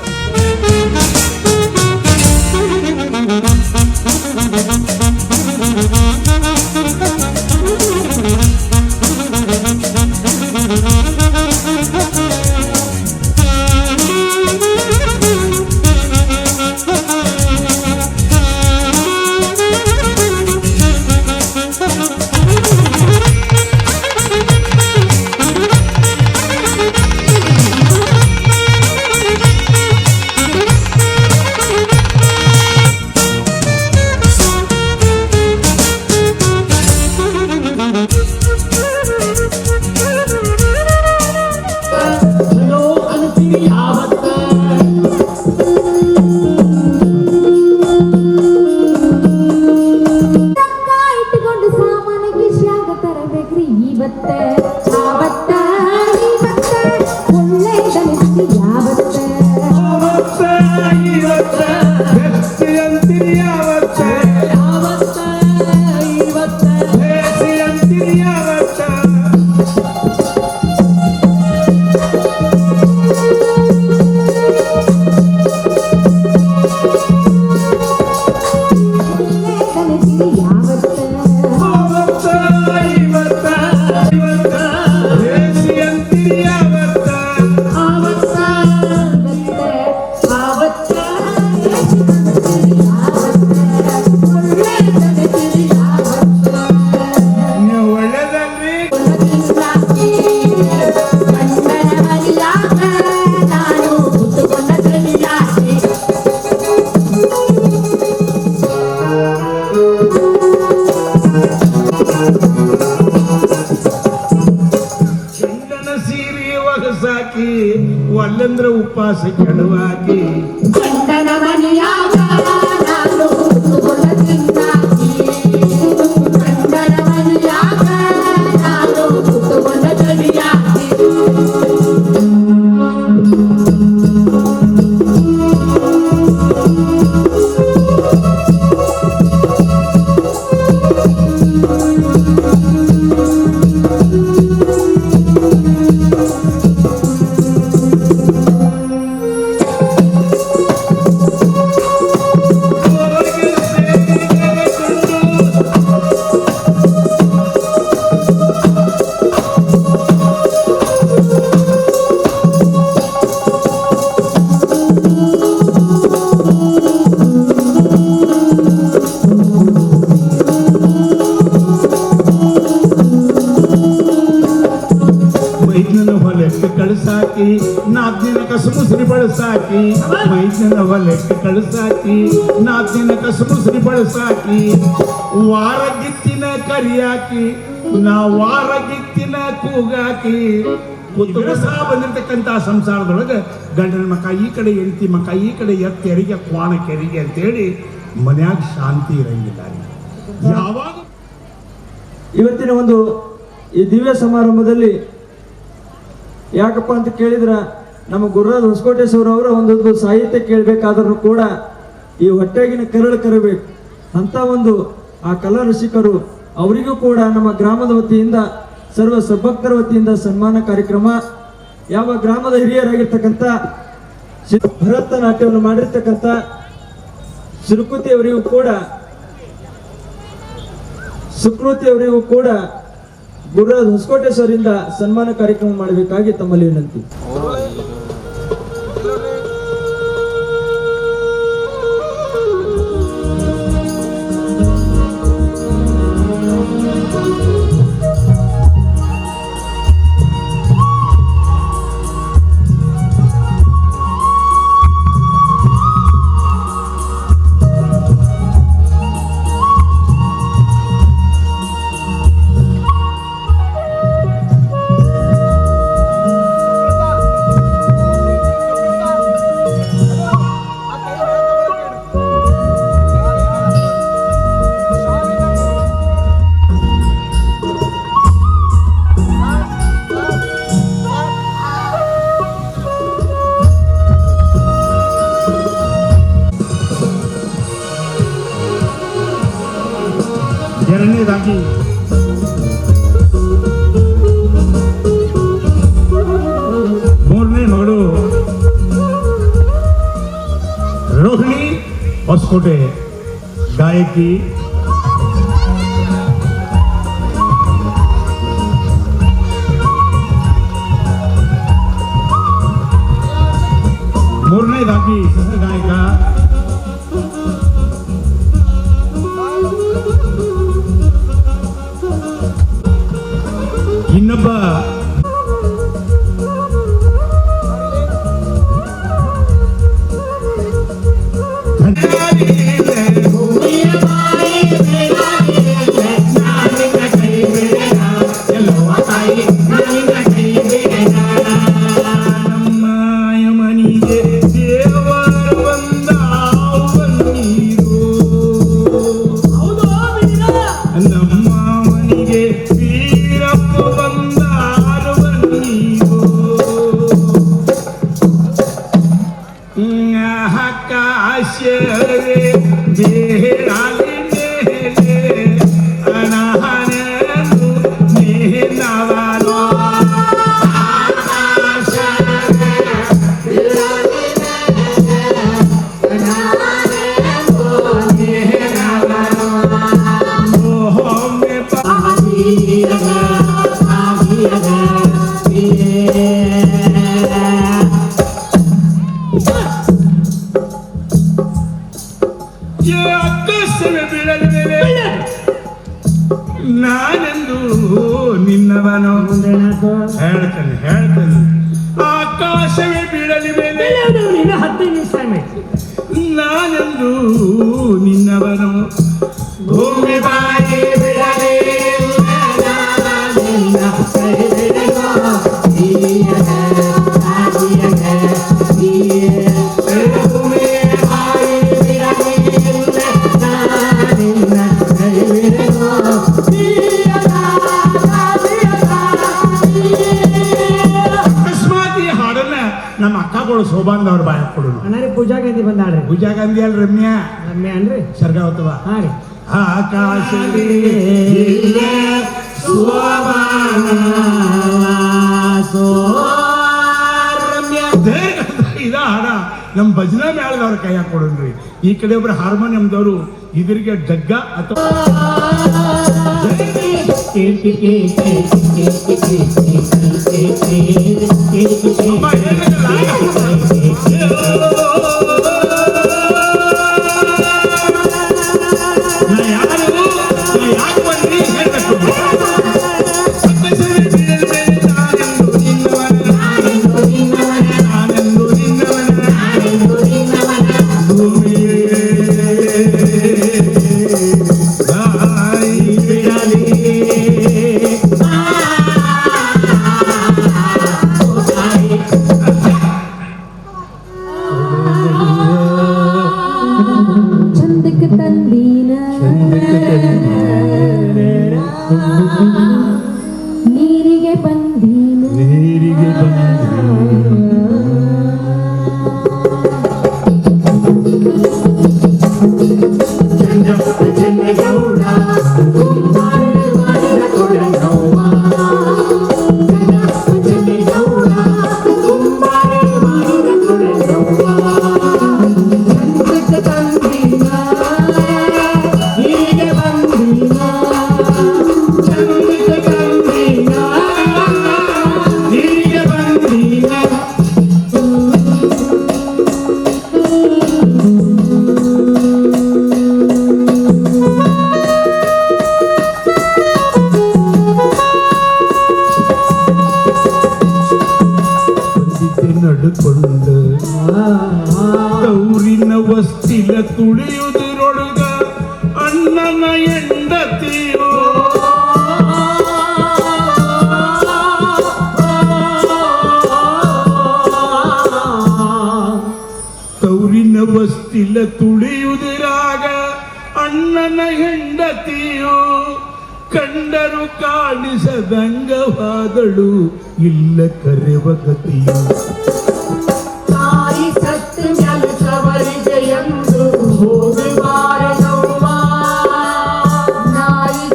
ಒಲ್ಲಂದ್ರ ಉಪವಾಸ ಕೆಡವಾಕಿ ಗಂಡನ ಮನೆಯಾಗ ನಾನು ಗಂಡನ ಮನೆಯಾಗ ನಾನು ಕುತ್ತುಕೊಂಡ ಕಡಿಯಾಗಿ ಕಳಿಸಾಕಿ 4 ದಿನ ಕಸಮುಸ್ರಿ ಬಳಸಾಕಿ ಮೈದನ ಹೊಲಕ್ಕೆ ಕಳಿಸಾಕಿ 4 ದಿನ ಕಸಮುಸ್ರಿ ಬಳಸಾಕಿ ವಾರಗಿತ್ತಿನ ಕರಿಯಾಕಿ ನಾ ವಾರಗಿತ್ತಿನ ಕೂಗಾಕಿ ಕುತುಬಸಾ ಬಂದಿರತಕ್ಕಂತ ಸಂಸಾರದೊಳಗೆ ಗಂಡನ ಮಕ ಈ ಕಡೆ ಹೆಂಡತಿ ಮಕ ಈ ಕಡೆ ಎತ್ತೆರಿಗೆ ಕ್ವಾಣ ಕೆರಿಗೆ ಅಂತೇಳಿ ಮನ್ಯಾಗ ಶಾಂತಿ ಇರಂಗಿಲ್ಲ. ಯಾವಾಗ ಇವತ್ತಿನ ಒಂದು ಈ ದಿವ್ಯ ಸಮಾರಂಭದಲ್ಲಿ ಯಾಕಪ್ಪ ಅಂತ ಕೇಳಿದ್ರೆ ನಮ್ಮ ಗುರುರಾಜ್ ಹೊಸಕೋಟೇಶ್ವರ ಒಂದು ಸಾಹಿತ್ಯ ಕೇಳಬೇಕಾದ್ರೂ ಕೂಡ ಈ ಹೊಟ್ಟೆಗಿನ ಕರಳು ಕರಬೇಕು ಅಂತ ಒಂದು ಆ ಕಲಾ ರಸಿಕರು ಅವರಿಗೂ ಕೂಡ ನಮ್ಮ ಗ್ರಾಮದ ವತಿಯಿಂದ ಸರ್ವ ಸಭಕ್ತರ ವತಿಯಿಂದ ಸನ್ಮಾನ ಕಾರ್ಯಕ್ರಮ. ಯಾವ ಗ್ರಾಮದ ಹಿರಿಯರಾಗಿರ್ತಕ್ಕಂಥ ಭರತನಾಟ್ಯವನ್ನು ಮಾಡಿರ್ತಕ್ಕಂಥ ಸುಕೃತಿ ಅವರಿಗೂ ಕೂಡ ಗುರುರಾಜ್ ಹೊಸಕೋಟೇಶ್ವರಿಂದ ಸನ್ಮಾನ ಕಾರ್ಯಕ್ರಮ ಮಾಡಬೇಕಾಗಿ ತಮ್ಮಲ್ಲಿ ವಿನಂತಿ. ಎರಡನೇದಾಗಿ ಮೂರನೇ ಮಗಳು ರೋಹಿಣಿ ಹೊಸಕೋಟೆ ಗಾಯಕಿ. ಮೂರನೇದಾಗಿ ಗಾಯಕ ಇನ್ನೊಬ್ಬ ನಾನೆಂದು ನಿನ್ನವನು ಹೇಳ್ತೇನೆ ಆಕಾಶವೇ ಬೀಳಲಿ ಮೇಲೆ ನಾನೆಂದು ನಿನ್ನವನು ಭೂಮಿ ಬಾಯಿ ಬಿಡಲಿ ನಮ್ಮ ಅಕ್ಕಗಳು ಶೋಭಾಂದವ್ರ ಬಾಯ ಕೊಡೋಣ. ಪೂಜಾ ಗಾಂಧಿ ಬಂದಾಳ್ರಿ. ಪೂಜಾ ಗಾಂಧಿ ಅಲ್ ರಮ್ಯಾ ಅನ್ರಿ ಸರ್ಗಾವತವ. ಹಾ ರೀ. ಆಕಾಶದಲ್ಲಿ ಇದ ಹಾಡ ನಮ್ಮ ಭಜನಾ ಮೇಳದವ್ರ ಕೈಯಾಗ ಕೊಡೋಣ್ರಿ. ಈ ಕಡೆ ಒಬ್ರು ಹಾರ್ಮೋನಿಯಂದವರು ಇದ್ರಿಗೆ ಜಗ್ಗ ಅಥವಾ ನೀರಿಗೆ ಬಂದೀನ ನಡುಕೊಂಡು ಗೌರಿನ ವಸ್ತಿಲ ತುಳಿಯುವುದರೊಳಗ ಅಣ್ಣನ ಹೆಂಡತಿಯೋ ಗೌರಿನ ವಸ್ತಿಲ ತುಳಿಯುವುದರಾಗ ಅಣ್ಣನ ಹೆಂಡತಿಯೋ ಕಂಡರು ಕಾಣಿಸದಂಗವಾದಳು ಇಲ್ಲ ಕರೆವ ಗತಿಯು ತಾಯಿ ಸತ್ತು ಕೆಲಸವರಿಗೆ ಎಂದು ಹೋಗುವಾರನವ್ವ ನಾಯಿ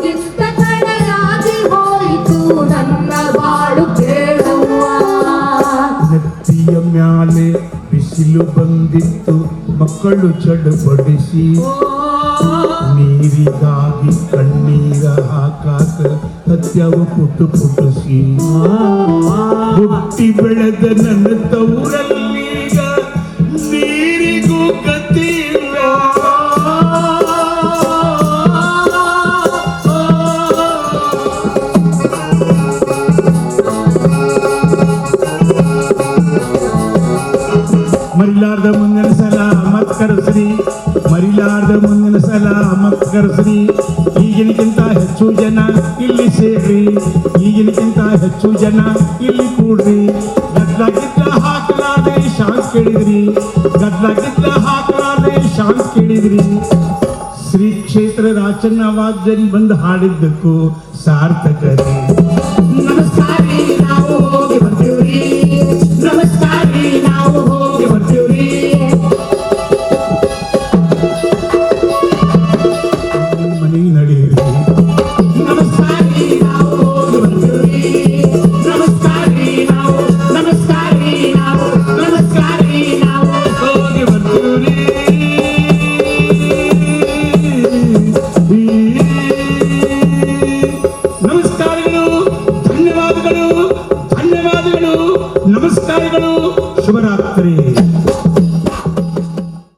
ಬಂದಿತ್ತು ಮಕ್ಕಳು ಚಡಪಡಿಸಿ ನೀರಿಗಾಗಿ ಕಣ್ಣೀರ ಹಾಕಾಕ ಹತ್ಯವು ಪುಟುಸಿ ಹುಟ್ಟಿ ಬೆಳೆದ ನನ್ನ ತವರಲ್ಲೀಗ ನೀರಿಗೂ ಗತಿಲ್ಲ ಮರಿಲಾರ್ದ ಮುಂದಿನ ಸಲ ಮತ್ ಕರೆಸ್ರಿ ಮರಿಲಾರ್ದ ಮುಂದಿನ ಸಲ ಮತ್ ಕರೆಸ್ರಿ ಈಗಿನಕ್ಕಿಂತ ಹೆಚ್ಚು ಜನ ಇಲ್ಲಿ ಸೇರ್ರಿ ಈಗಿನಕ್ಕಿಂತ ಹೆಚ್ಚು ಜನ ಇಲ್ಲಿ ಕೂಡ್ರಿ ಗದ್ಲಾಗಿದ್ದ ಹಾಕಲಾರ್ದೆ ಶಾಂತ್ ಕೇಳಿದ್ರಿ ಗದ್ಲಾಗಿದ್ದ ಹಾಕಲಾರ್ದೆ ಶಾಂತ್ ಕೇಳಿದ್ರಿ ಶ್ರೀ ಕ್ಷೇತ್ರ ರಾಚನ್ನ ವಾದ್ಯರಿ ಬಂದು ಹಾಡಿದ್ದಕ್ಕೂ ಸಾರ್ಥಕರಿ ನಮಸ್ಕಾರ